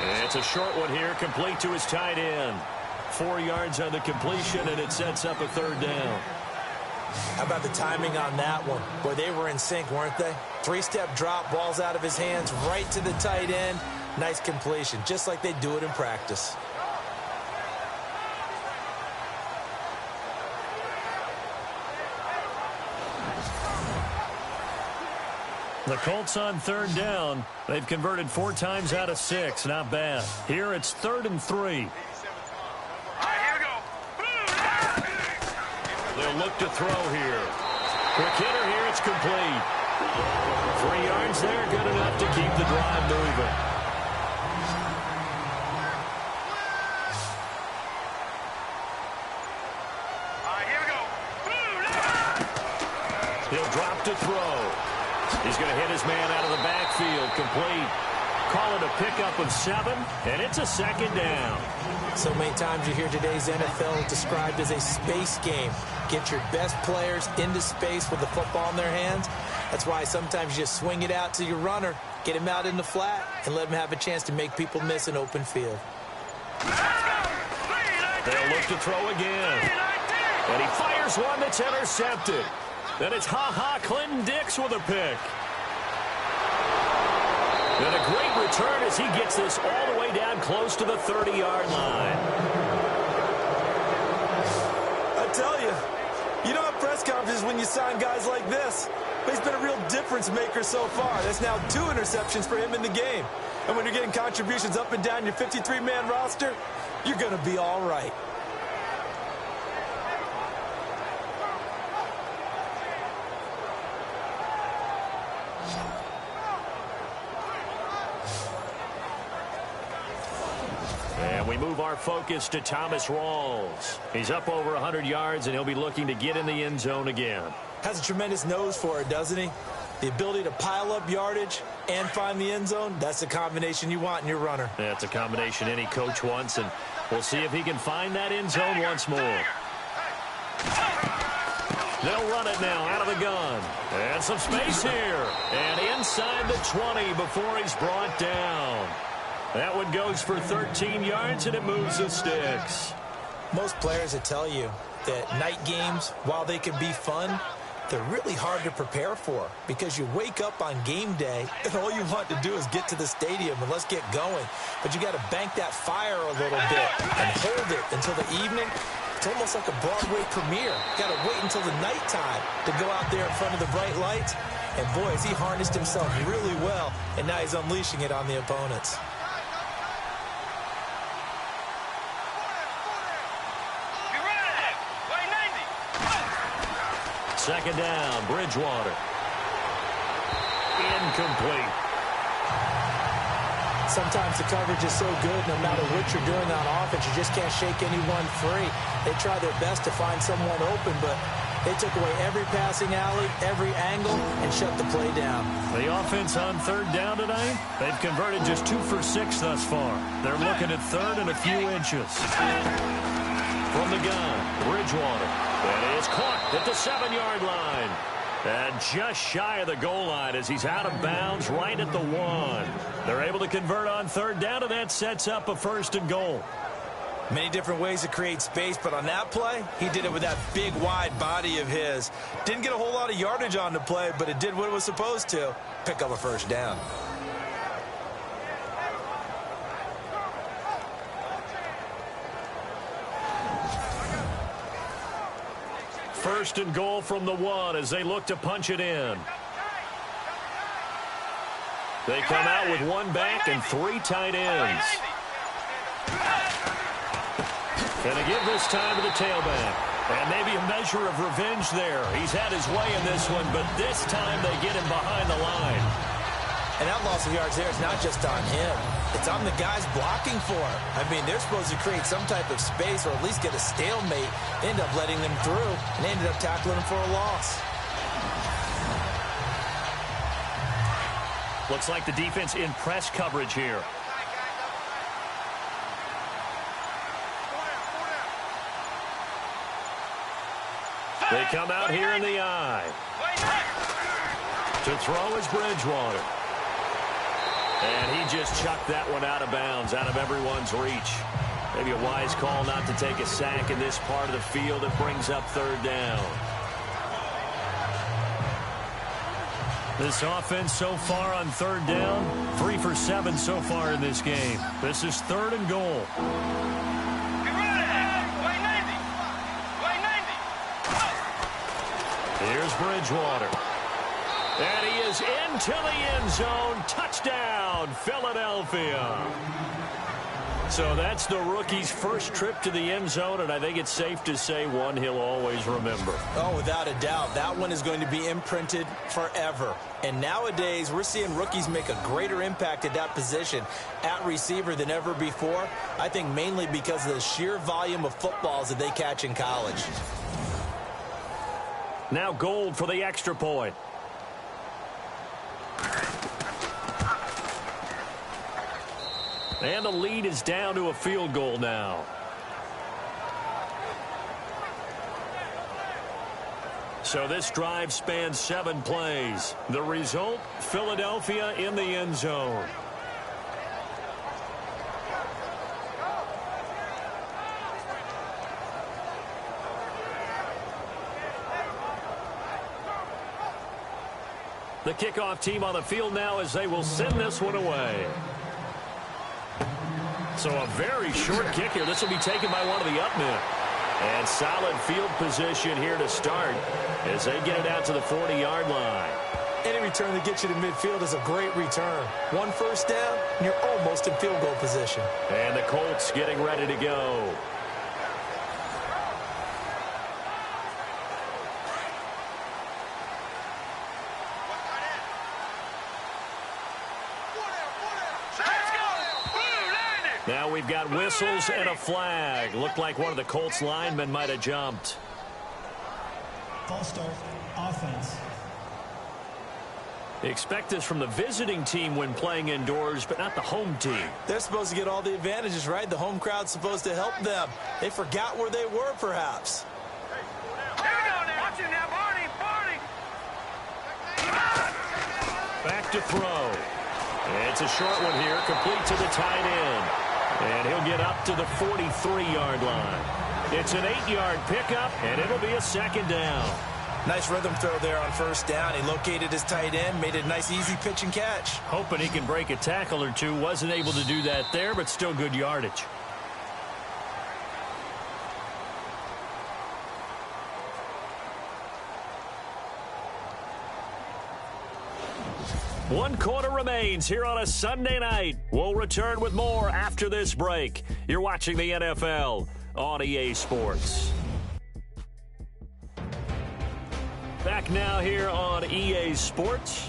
Speaker 2: And it's a short one here, complete to his tight end. 4 yards on the completion, and it sets up a third down.
Speaker 3: How about the timing on that one? Boy, they were in sync, weren't they? 3-step drop, ball's out of his hands, right to the tight end. Nice completion, just like they do it in practice.
Speaker 2: The Colts on third down. They've converted 4 times out of 6. Not bad. Here it's 3rd and 3. They'll look to throw here. Quick hitter here. It's complete. 3 yards there. Good enough to keep the drive moving. He'll drop to throw. He's going to hit his man out of the backfield. Complete. Call it a pickup of 7, and it's a 2nd down.
Speaker 3: So many times you hear today's NFL described as a space game. Get your best players into space with the football in their hands. That's why sometimes you just swing it out to your runner, get him out in the flat, and let him have a chance to make people miss an open field.
Speaker 2: They'll look to throw again. And he fires one that's intercepted. Then it's Clinton Dix with a pick. And a great return as he gets this all the way down close to the 30-yard line.
Speaker 3: I tell you, you don't have press conferences when you sign guys like this. But he's been a real difference maker so far. That's now 2 interceptions for him in the game. And when you're getting contributions up and down your 53-man roster, you're going to be all right.
Speaker 2: And we move our focus to Thomas Rawls. He's up over 100 yards, and he'll be looking to get in the end zone again.
Speaker 3: Has a tremendous nose for it, doesn't he? The ability to pile up yardage and find the end zone, that's the combination you want in your runner.
Speaker 2: That's a combination any coach wants, and we'll see if he can find that end zone once more. They'll run it now out of the gun. And some space here. And inside the 20 before he's brought down. That one goes for 13 yards, and it moves the sticks.
Speaker 3: Most players will tell you that night games, while they can be fun, they're really hard to prepare for because you wake up on game day and all you want to do is get to the stadium and let's get going. But you got to bank that fire a little bit and hold it until the evening. It's almost like a Broadway premiere. You got to wait until the nighttime to go out there in front of the bright lights. And boy, has he harnessed himself really well, and now he's unleashing it on the opponents.
Speaker 2: Second down, Bridgewater. Incomplete.
Speaker 3: Sometimes the coverage is so good, no matter what you're doing on offense, you just can't shake anyone free. They try their best to find someone open, but they took away every passing alley, every angle, and shut the play down.
Speaker 2: The offense on third down tonight, they've converted just 2 for 6 thus far. They're looking at third and a few inches. From the gun, Bridgewater. That is caught at the 7-yard line. And just shy of the goal line as he's out of bounds right at the 1. They're able to convert on third down, and that sets up a 1st and goal.
Speaker 3: Many different ways to create space, but on that play, he did it with that big, wide body of his. Didn't get a whole lot of yardage on the play, but it did what it was supposed to. Pick up a 1st down.
Speaker 2: First and goal from the 1 as they look to punch it in. They come out with 1 back and 3 tight ends. And they give this time to the tailback. And maybe a measure of revenge there. He's had his way in this one, but this time they get him behind the line.
Speaker 3: And that loss of yards there is not just on him. It's on the guys blocking for him. I mean, they're supposed to create some type of space or at least get a stalemate. They end up letting them through, and they ended up tackling him for a loss.
Speaker 2: Looks like the defense in press coverage here. They come out here in the eye. To throw is Bridgewater. And he just chucked that one out of bounds, out of everyone's reach. Maybe a wise call not to take a sack in this part of the field. It brings up third down. This offense so far on third down, 3 for 7 so far in this game. This is third and goal. Here's Bridgewater. And he is into the end zone. Touchdown, Philadelphia. So that's the rookie's first trip to the end zone, and I think it's safe to say one he'll always remember.
Speaker 3: Oh, without a doubt. That one is going to be imprinted forever. And nowadays, we're seeing rookies make a greater impact at that position at receiver than ever before. I think mainly because of the sheer volume of footballs that they catch in college.
Speaker 2: Now Gold for the extra point. And the lead is down to a field goal now. So this drive spans 7 plays. The result, Philadelphia in the end zone. The kickoff team on the field now as they will send this one away. So a very short kick here. This will be taken by one of the up men. And solid field position here to start as they get it out to the 40-yard line.
Speaker 3: Any return that gets you to midfield is a great return. 1 first down, and you're almost in field goal position.
Speaker 2: And the Colts getting ready to go. Now we've got whistles and a flag. Looked like one of the Colts linemen might have jumped.
Speaker 6: False start, offense.
Speaker 2: Expect this from the visiting team when playing indoors, but not the home team.
Speaker 3: They're supposed to get all the advantages, right? The home crowd's supposed to help them. They forgot where they were, perhaps.
Speaker 4: Here we go now. Watch him now, Barney.
Speaker 2: Back to throw. It's a short one here, complete to the tight end. And he'll get up to the 43-yard line. It's an 8-yard pickup, and it'll be a second down.
Speaker 3: Nice rhythm throw there on first down. He located his tight end, made it a nice, easy pitch and catch.
Speaker 2: Hoping he can break a tackle or two. Wasn't able to do that there, but still good yardage. One quarter remains here on a Sunday night. We'll return with more after this break. You're watching the NFL on EA Sports. Back now here on EA Sports.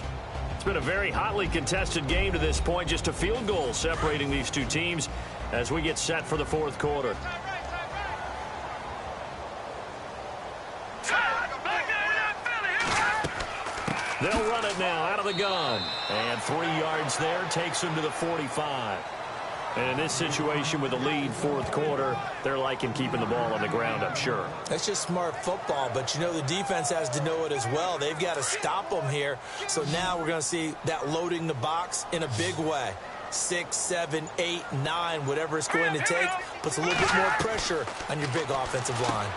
Speaker 2: It's been a very hotly contested game to this point. Just a field goal separating these two teams as we get set for the fourth quarter. They'll run it now out of the gun. And 3 yards there takes them to the 45. And in this situation with a lead fourth quarter, they're liking keeping the ball on the ground, I'm sure.
Speaker 3: That's just smart football, but you know the defense has to know it as well. They've got to stop them here. So now we're going to see that loading the box in a big way. 6, 7, 8, 9, whatever it's going to take, puts a little bit more pressure on your big offensive line.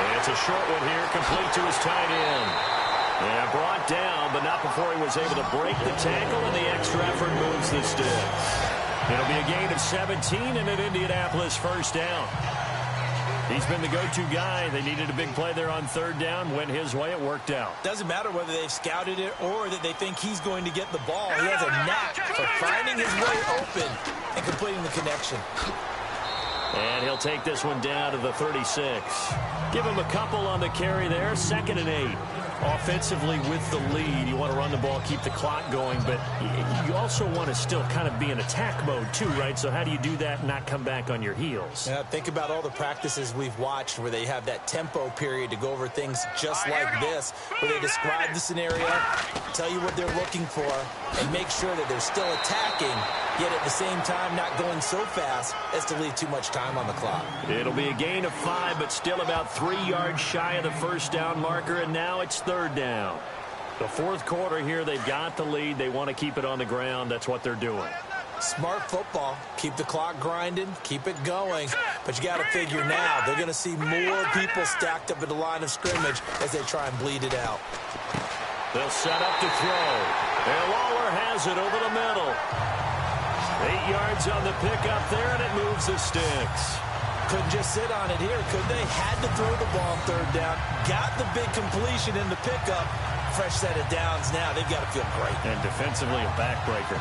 Speaker 2: And it's a short one here, complete to his tight end. Yeah, brought down, but not before he was able to break the tackle, and the extra effort moves the sticks. It'll be a gain of 17 and an Indianapolis first down. He's been the go-to guy. They needed a big play there on third down. Went his way. It worked out.
Speaker 3: Doesn't matter whether they've scouted it or that they think he's going to get the ball. He has a knack for finding his way open and completing the connection.
Speaker 2: And he'll take this one down to the 36. Give him a couple on the carry there. 2nd and 8. Offensively with the lead, you want to run the ball, keep the clock going, but you also want to still kind of be in attack mode too, right? So how do you do that and not come back on your heels?
Speaker 3: Yeah, think about all the practices we've watched where they have that tempo period to go over things just like this, where they describe the scenario, tell you what they're looking for, and make sure that they're still attacking, yet at the same time not going so fast as to leave too much time on the clock.
Speaker 2: It'll be a gain of 5, but still about 3 yards shy of the first down marker, and now it's third down. The fourth quarter here, they've got the lead. They want to keep it on the ground. That's what they're doing.
Speaker 3: Smart football. Keep the clock grinding. Keep it going. But you got to figure now, they're going to see more people stacked up at the line of scrimmage as they try and bleed it out.
Speaker 2: They'll set up to throw. And Lawler has it over the middle. 8 yards on the pickup there, and it moves the sticks.
Speaker 3: Couldn't just sit on it here, could they? Had to throw the ball on third down. Got the big completion in the pickup. Fresh set of downs now. They've got to feel great.
Speaker 2: And defensively, a backbreaker.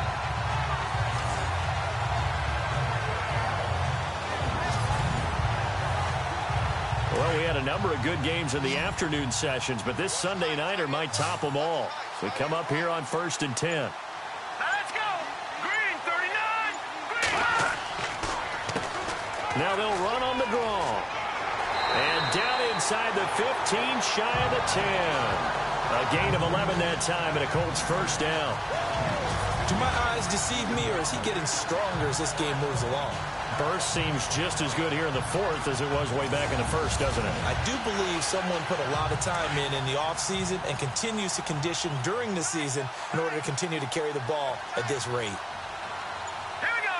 Speaker 2: Well, we had a number of good games in the afternoon sessions, but this Sunday nighter might top them all. So we come up here on 1st and 10.
Speaker 4: Let's go. Green, 39. Green.
Speaker 2: Now they'll run on the draw. And down inside the 15, shy of the 10. A gain of 11 that time, and a Colts first down.
Speaker 3: Do my eyes deceive me, or is he getting stronger as this game moves along?
Speaker 2: Burst seems just as good here in the fourth as it was way back in the first, doesn't it?
Speaker 3: I do believe someone put a lot of time in the offseason and continues to condition during the season in order to continue to carry the ball at this rate.
Speaker 4: Here we go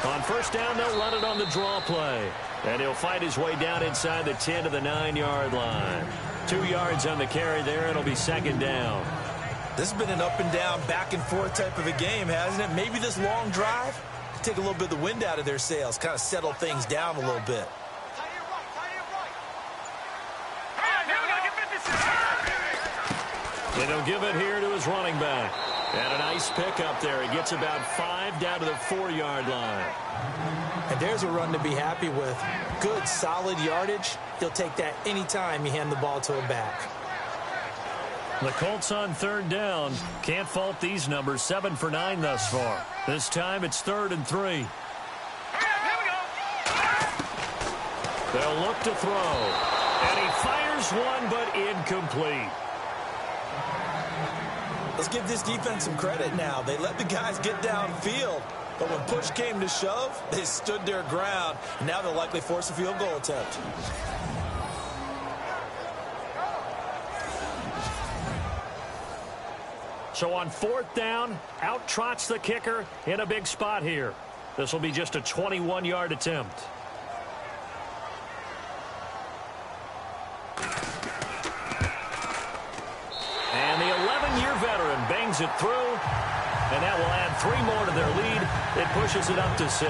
Speaker 4: now.
Speaker 2: On first down, they'll run it on the draw play. And he'll fight his way down inside the 10 to the 9-yard line. 2 yards on the carry there. It'll be second down.
Speaker 3: This has been an up-and-down, back-and-forth type of a game, hasn't it? Maybe this long drive could take a little bit of the wind out of their sails, kind of settle things down a little bit.
Speaker 2: And he'll give it here to his running back. And a nice pickup there. He gets about 5 down to the 4-yard line.
Speaker 3: And there's a run to be happy with. Good, solid yardage. He'll take that anytime you hand the ball to a back.
Speaker 2: The Colts on third down. Can't fault these numbers. 7 for 9 thus far. This time it's 3rd and 3. They'll look to throw. And he fires one, but incomplete.
Speaker 3: Let's give this defense some credit now. They let the guys get downfield. But when push came to shove, they stood their ground. And now they'll likely force a field goal attempt.
Speaker 2: So on 4th down, out trots the kicker in a big spot here. This will be just a 21-yard attempt. And the 11-year veteran bangs it through, and that will add 3 more to their lead. It pushes it up to 6.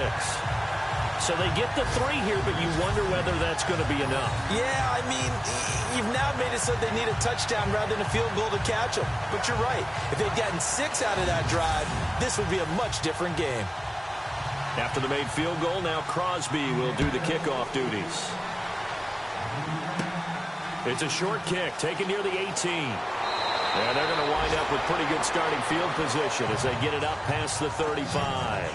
Speaker 2: So they get the 3 here, but you wonder whether that's going to be enough.
Speaker 3: Yeah, I mean, you've now made it so they need a touchdown rather than a field goal to catch them. But you're right. If they'd gotten 6 out of that drive, this would be a much different game.
Speaker 2: After the made field goal, now Crosby will do the kickoff duties. It's a short kick taken near the 18. And they're going to wind up with pretty good starting field position as they get it up past the 35.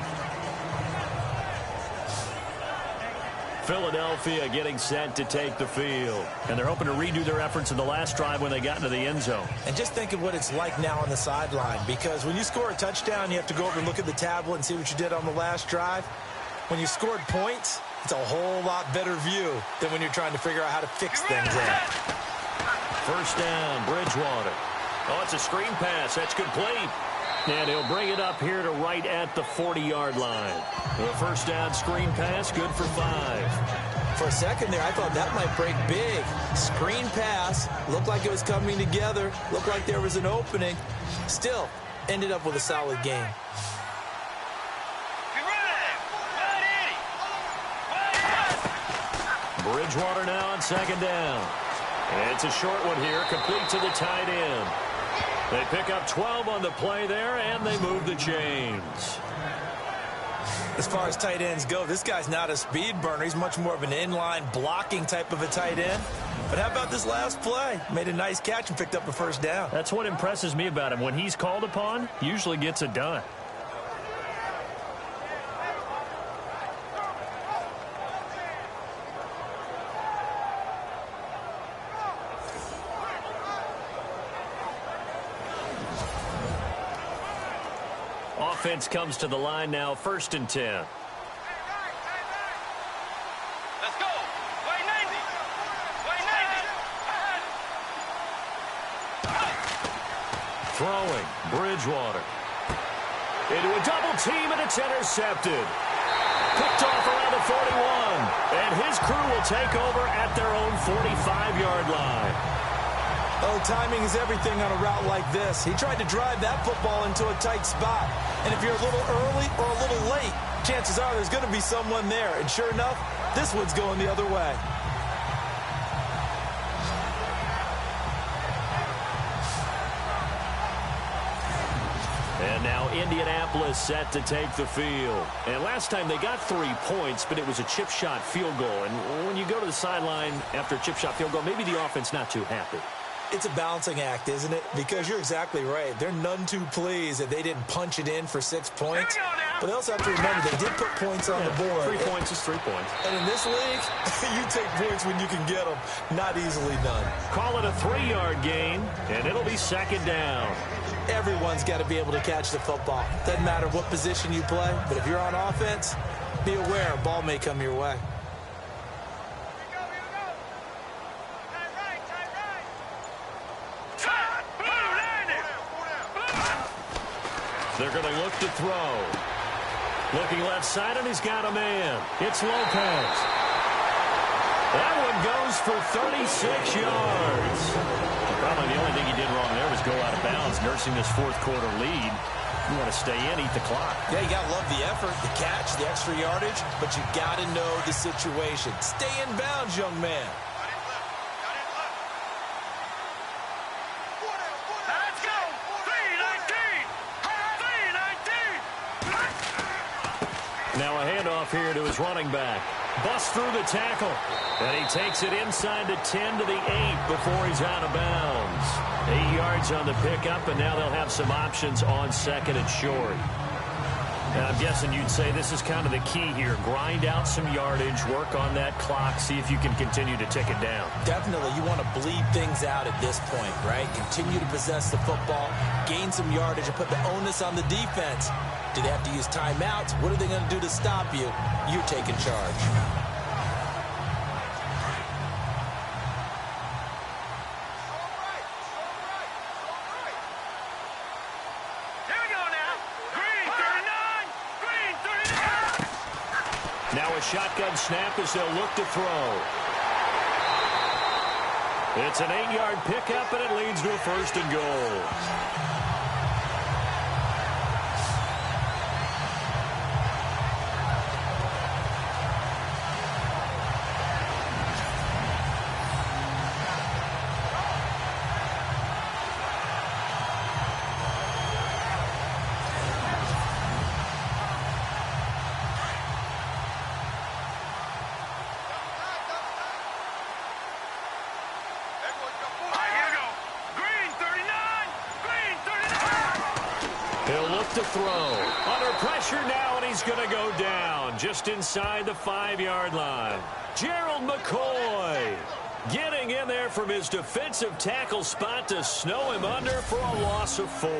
Speaker 2: Philadelphia getting set to take the field. And they're hoping to redo their efforts in the last drive when they got into the end zone.
Speaker 3: And just think of what it's like now on the sideline, because when you score a touchdown, you have to go over and look at the tablet and see what you did on the last drive. When you scored points, it's a whole lot better view than when you're trying to figure out how to fix things up.
Speaker 2: First down, Bridgewater. Oh, it's a screen pass. That's complete. And he'll bring it up here to right at the 40-yard line. The first down screen pass, good for 5.
Speaker 3: For a second there, I thought that might break big. Screen pass, looked like it was coming together, looked like there was an opening. Still, ended up with a solid game.
Speaker 2: Bridgewater now on second down. It's a short one here, complete to the tight end. They pick up 12 on the play there, and they move the chains.
Speaker 3: As far as tight ends go, this guy's not a speed burner. He's much more of an inline blocking type of a tight end. But how about this last play? Made a nice catch and picked up a first down.
Speaker 2: That's what impresses me about him. When he's called upon, usually gets it done. Offense comes to the line now, 1st and 10.
Speaker 4: Let's go. Way 90. Way 90.
Speaker 2: Throwing, Bridgewater. Into a double team, and it's intercepted. Picked off around the 41. And his crew will take over at their own 45-yard line.
Speaker 3: Oh, timing is everything on a route like this. He tried to drive that football into a tight spot. And if you're a little early or a little late, chances are there's going to be someone there. And sure enough, this one's going the other way.
Speaker 2: And now Indianapolis set to take the field. And last time they got 3 points, but it was a chip shot field goal. And when you go to the sideline after a chip shot field goal, maybe the offense not too happy.
Speaker 3: It's a balancing act, isn't it? Because you're exactly right. They're none too pleased that they didn't punch it in for 6 points. But they also have to remember they did put points on the board.
Speaker 2: 3 points is 3 points.
Speaker 3: And in this league, you take points when you can get them. Not easily done.
Speaker 2: Call it a 3-yard gain, and it'll be second down.
Speaker 3: Everyone's got to be able to catch the football. Doesn't matter what position you play, but if you're on offense, be aware a ball may come your way.
Speaker 2: They're going to look to throw. Looking left side, and he's got a man. It's Lopez. That one goes for 36 yards. Probably the only thing he did wrong there was go out of bounds, nursing this fourth-quarter lead. You want to stay in, eat the clock.
Speaker 3: Yeah, you got to love the effort, the catch, the extra yardage, but you got to know the situation. Stay in bounds, young man.
Speaker 2: Now a handoff here to his running back. Busts through the tackle. And he takes it inside the 10 to the 8 before he's out of bounds. 8 yards on the pickup, and now they'll have some options on second and short. And I'm guessing you'd say this is kind of the key here. Grind out some yardage, work on that clock, see if you can continue to tick it down.
Speaker 3: Definitely, you want to bleed things out at this point, right? Continue to possess the football, gain some yardage, and put the onus on the defense. Do they have to use timeouts? What are they going to do to stop you? You're taking charge.
Speaker 2: Now a shotgun snap as they'll look to throw. It's an 8-yard pickup, and it leads to a first and goal. To throw. Under pressure now, and he's going to go down just inside the 5-yard line. Gerald McCoy getting in there from his defensive tackle spot to snow him under for a loss of 4.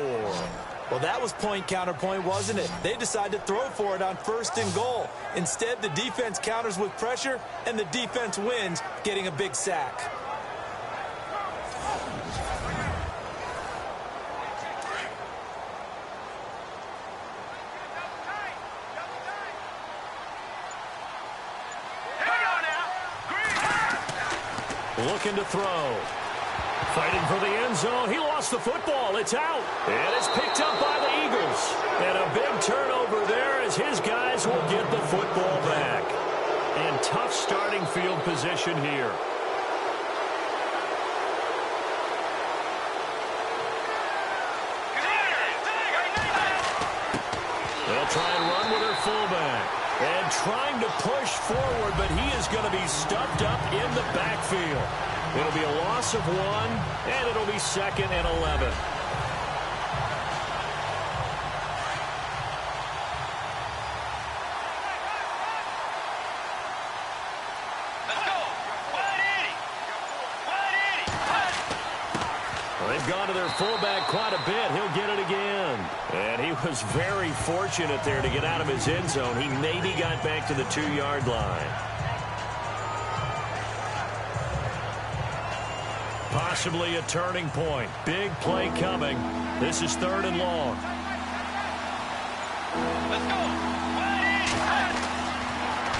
Speaker 3: Well, that was point counterpoint, wasn't it? They decided to throw for it on first and goal. Instead, the defense counters with pressure, and the defense wins, getting a big sack.
Speaker 2: Looking to throw. Fighting for the end zone. He lost the football. It's out. And it's picked up by the Eagles. And a big turnover there as his guys will get the football back. And tough starting field position here. They'll try and run with their fullback. And trying to push forward, but he is going to be stuffed up in the backfield. It'll be a loss of 1, and it'll be second and 11. They've gone to their fullback quite a bit. He'll get it again. And he was very fortunate there to get out of his end zone. He maybe got back to the 2-yard line. Possibly a turning point. Big play coming. This is 3rd and long.
Speaker 4: Let's go.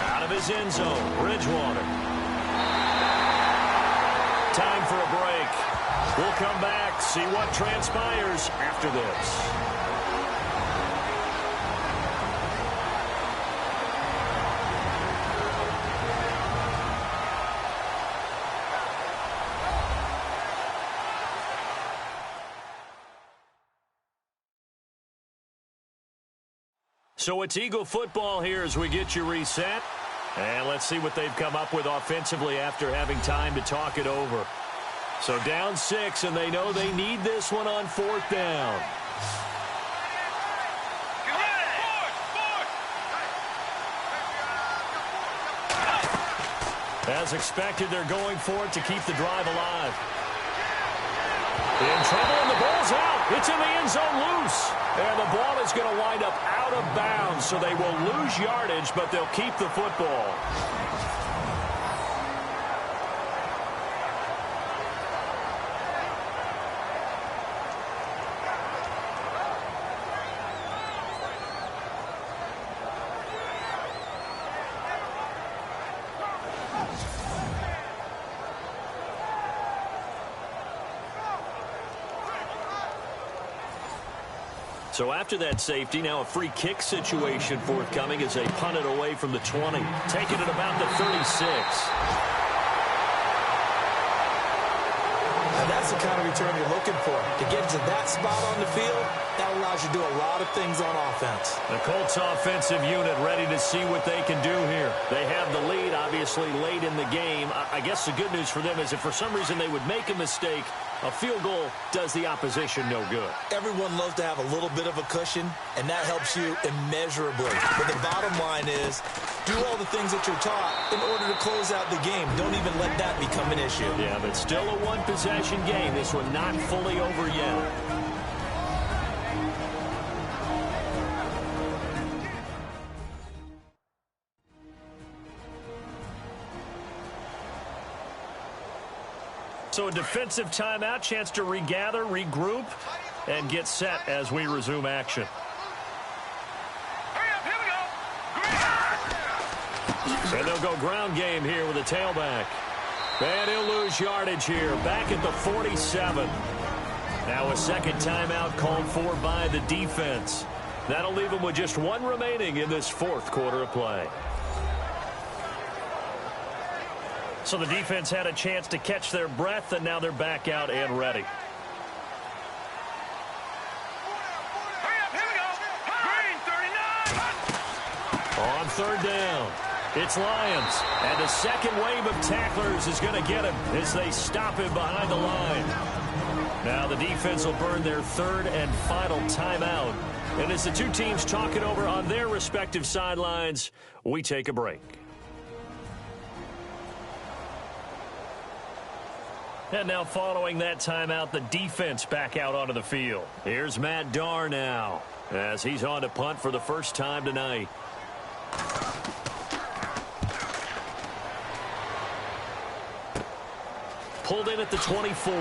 Speaker 2: Out of his end zone, Bridgewater. Time for a break. We'll come back, see what transpires after this. So it's Eagle football here as we get you reset. And let's see what they've come up with offensively after having time to talk it over. So down 6, and they know they need this one on 4th down. As expected, they're going for it to keep the drive alive. In trouble, and the ball's out. It's in the end zone loose. And the ball is going to wind up out of bounds, so they will lose yardage, but they'll keep the football. So after that safety, now a free kick situation forthcoming as they punt it away from the 20. Taking it about the 36.
Speaker 3: Now that's the kind of return you're looking for. To get to that spot on the field, that allows you to do a lot of things on offense.
Speaker 2: The Colts offensive unit ready to see what they can do here. They have the lead, obviously, late in the game. I guess the good news for them is if for some reason they would make a mistake, a field goal does the opposition no good.
Speaker 3: Everyone loves to have a little bit of a cushion, and that helps you immeasurably. But the bottom line is, do all the things that you're taught in order to close out the game. Don't even let that become an issue.
Speaker 2: Yeah, but still a one-possession game. This one not fully over yet. So a defensive timeout, chance to regather, regroup, and get set as we resume action. And they'll go ground game here with a tailback. And he'll lose yardage here, back at the 47. Now a second timeout called for by the defense. That'll leave them with just one remaining in this 4th quarter of play. So the defense had a chance to catch their breath, and now they're back out and ready. On 3rd down, it's Lions. And the second wave of tacklers is going to get him as they stop him behind the line. Now the defense will burn their 3rd and final timeout. And as the two teams talk it over on their respective sidelines, we take a break. And now following that timeout, the defense back out onto the field. Here's Matt Darr now as he's on to punt for the first time tonight. Pulled in at the 24.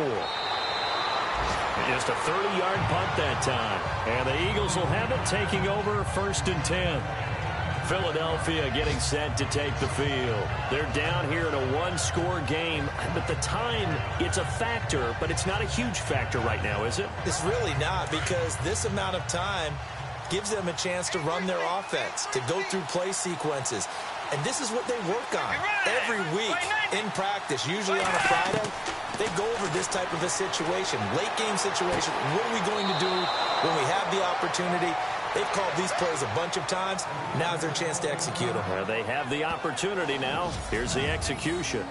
Speaker 2: Just a 30-yard punt that time. And the Eagles will have it, taking over 1st and 10. Philadelphia getting set to take the field. They're down here in a one-score game, but the time, it's a factor, but it's not a huge factor right now, is it?
Speaker 3: It's really not, because this amount of time gives them a chance to run their offense, to go through play sequences. And this is what they work on every week in practice, usually on a Friday. They go over this type of a situation, late game situation. What are we going to do when we have the opportunity? They've called these plays a bunch of times. Now's their chance to execute them.
Speaker 2: Well, they have the opportunity now. Here's the execution.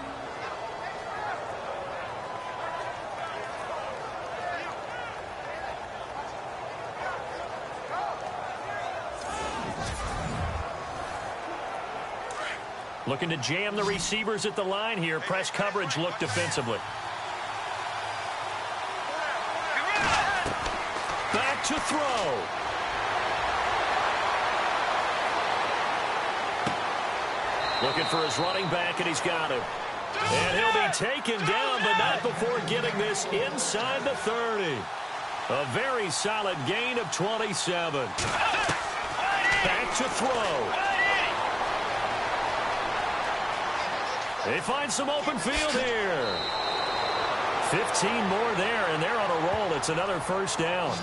Speaker 2: Looking to jam the receivers at the line here. Press coverage look defensively. Back to throw. Looking for his running back, and he's got him. And he'll be taken down, but not before getting this inside the 30. A very solid gain of 27. Back to throw. They find some open field here. 15 more there, and they're on a roll. It's another first down.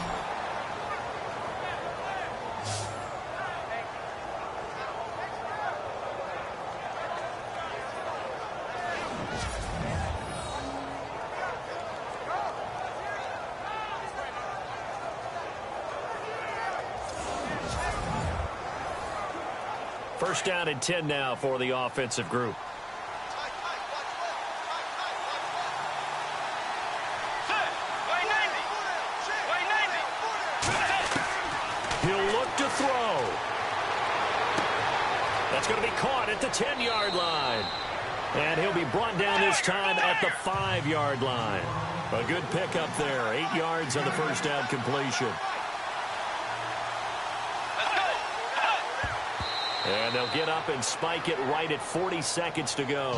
Speaker 2: First down and 10 now for the offensive group. He'll look to throw. That's going to be caught at the 10-yard line. And he'll be brought down this time at the 5-yard line. A good pickup there. 8 yards on the first down completion. And they'll get up and spike it right at 40 seconds to go.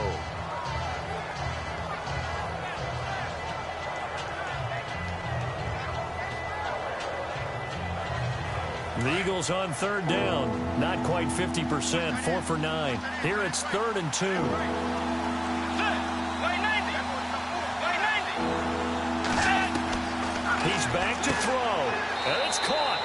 Speaker 2: The Eagles on third down. Not quite 50%. 4 for 9. Here it's 3rd and 2. He's back to throw. And it's caught.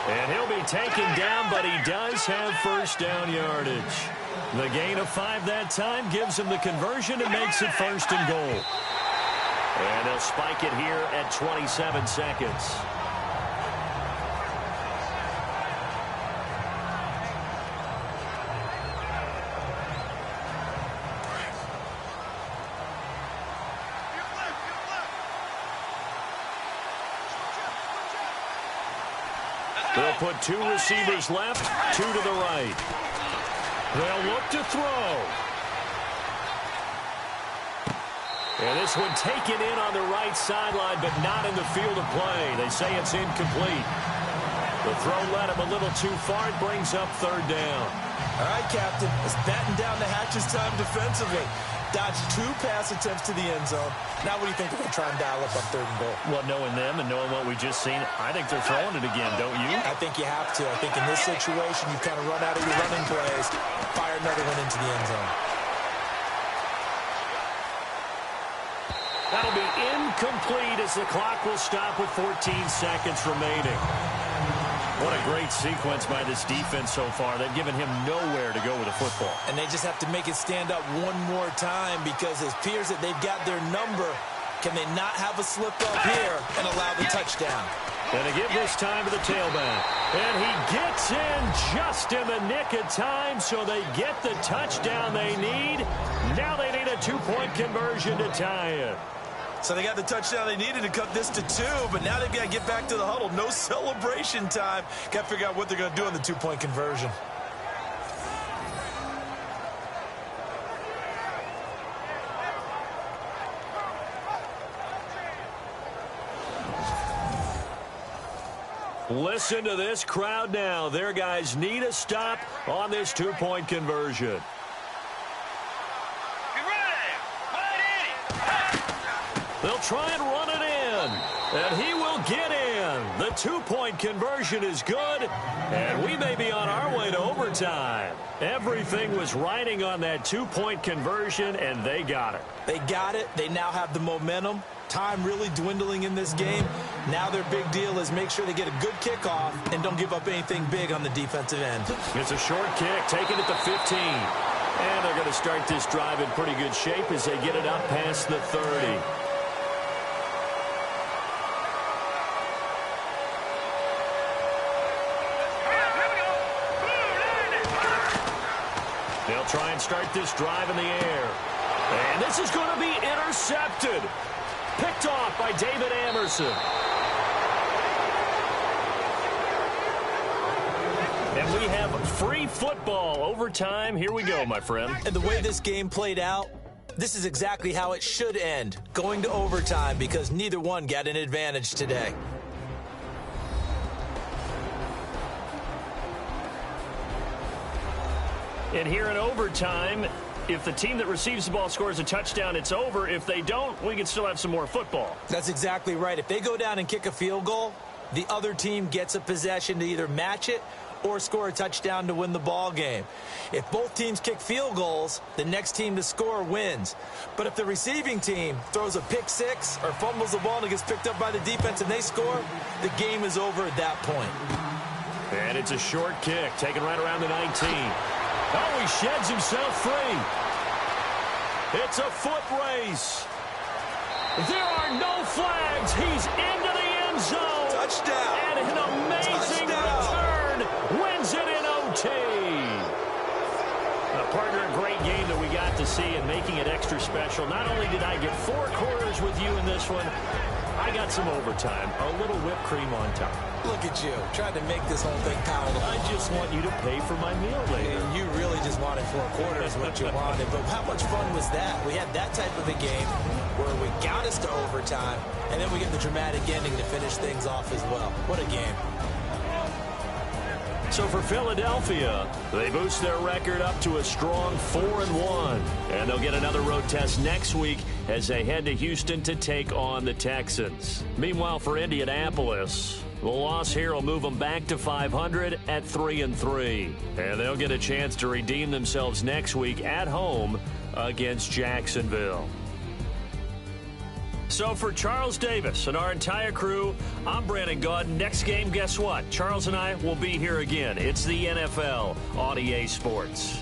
Speaker 2: And he'll be taken down, but he does have first down yardage. The gain of 5 that time gives him the conversion and makes it 1st and goal. And they'll spike it here at 27 seconds. They'll put 2 receivers left, 2 to the right. They'll look to throw. And this one taken in on the right sideline, but not in the field of play. They say it's incomplete. The throw led him a little too far. It brings up 3rd down.
Speaker 3: All right, Captain. It's batten down the hatches time defensively. Dodged 2 pass attempts to the end zone. Now what do you think they're going to try and dial up on 3rd and goal?
Speaker 2: Well, knowing them and knowing what we just seen, I think they're throwing it again, don't you?
Speaker 3: I think you have to. I think in this situation, you kind of run out of your running plays, fire another one into the end zone.
Speaker 2: That'll be incomplete as the clock will stop with 14 seconds remaining. What a great sequence by this defense so far. They've given him nowhere to go with the football.
Speaker 3: And they just have to make it stand up one more time because it appears that they've got their number. Can they not have a slip up here and allow the touchdown?
Speaker 2: And to give this time to the tailback. And he gets in just in the nick of time, so they get the touchdown they need. Now they need a 2-point conversion to tie it.
Speaker 3: So they got the touchdown they needed to cut this to 2, but now they've got to get back to the huddle. No celebration time. Got to figure out what they're going to do on the 2-point conversion.
Speaker 2: Listen to this crowd now. Their guys need a stop on this 2-point conversion. They'll try and run it in, and he will get in. The 2-point conversion is good, and we may be on our way to overtime. Everything was riding on that 2-point conversion, and they got it.
Speaker 3: They got it. They now have the momentum. Time really dwindling in this game. Now their big deal is make sure they get a good kickoff and don't give up anything big on the defensive end.
Speaker 2: It's a short kick, taken at the 15. And they're going to start this drive in pretty good shape as they get it up past the 30. They'll try and start this drive in the air. And this is going to be intercepted. Picked off by David Amerson. And we have free football overtime. Here we go, my friend.
Speaker 3: And the way this game played out, this is exactly how it should end. Going to overtime because neither one got an advantage today.
Speaker 2: And here in overtime, If the team that receives the ball scores a touchdown, it's over. If they don't, we can still have some more football.
Speaker 3: That's exactly right. If they go down and kick a field goal, the other team gets a possession to either match it or score a touchdown to win the ball game. If both teams kick field goals, the next team to score wins. But if the receiving team throws a pick six or fumbles the ball and it gets picked up by the defense and they score, the game is over at that point.
Speaker 2: And it's a short kick, taken right around the 19. Oh, he sheds himself free. It's a foot race. There are no flags. He's into the end zone.
Speaker 3: Touchdown.
Speaker 2: And an amazing return wins it in OT. Partner, a great game that we got to see and making it extra special. Not only did I get 4 quarters with you in this one, I got some overtime, a little whipped cream on top.
Speaker 3: Look at you, trying to make this whole thing palatable.
Speaker 2: I just want you to pay for my meal later.
Speaker 3: And you really just wanted 4 quarters, what you wanted. But how much fun was that? We had that type of a game where we got us to overtime, and then we get the dramatic ending to finish things off as well. What a game.
Speaker 2: So for Philadelphia, they boost their record up to a strong 4-1. And they'll get another road test next week as they head to Houston to take on the Texans. Meanwhile, for Indianapolis, the loss here will move them back to 500 at 3-3. And they'll get a chance to redeem themselves next week at home against Jacksonville. So for Charles Davis and our entire crew, I'm Brandon Gaudin. Next game, guess what? Charles and I will be here again. It's the NFL on EA Sports.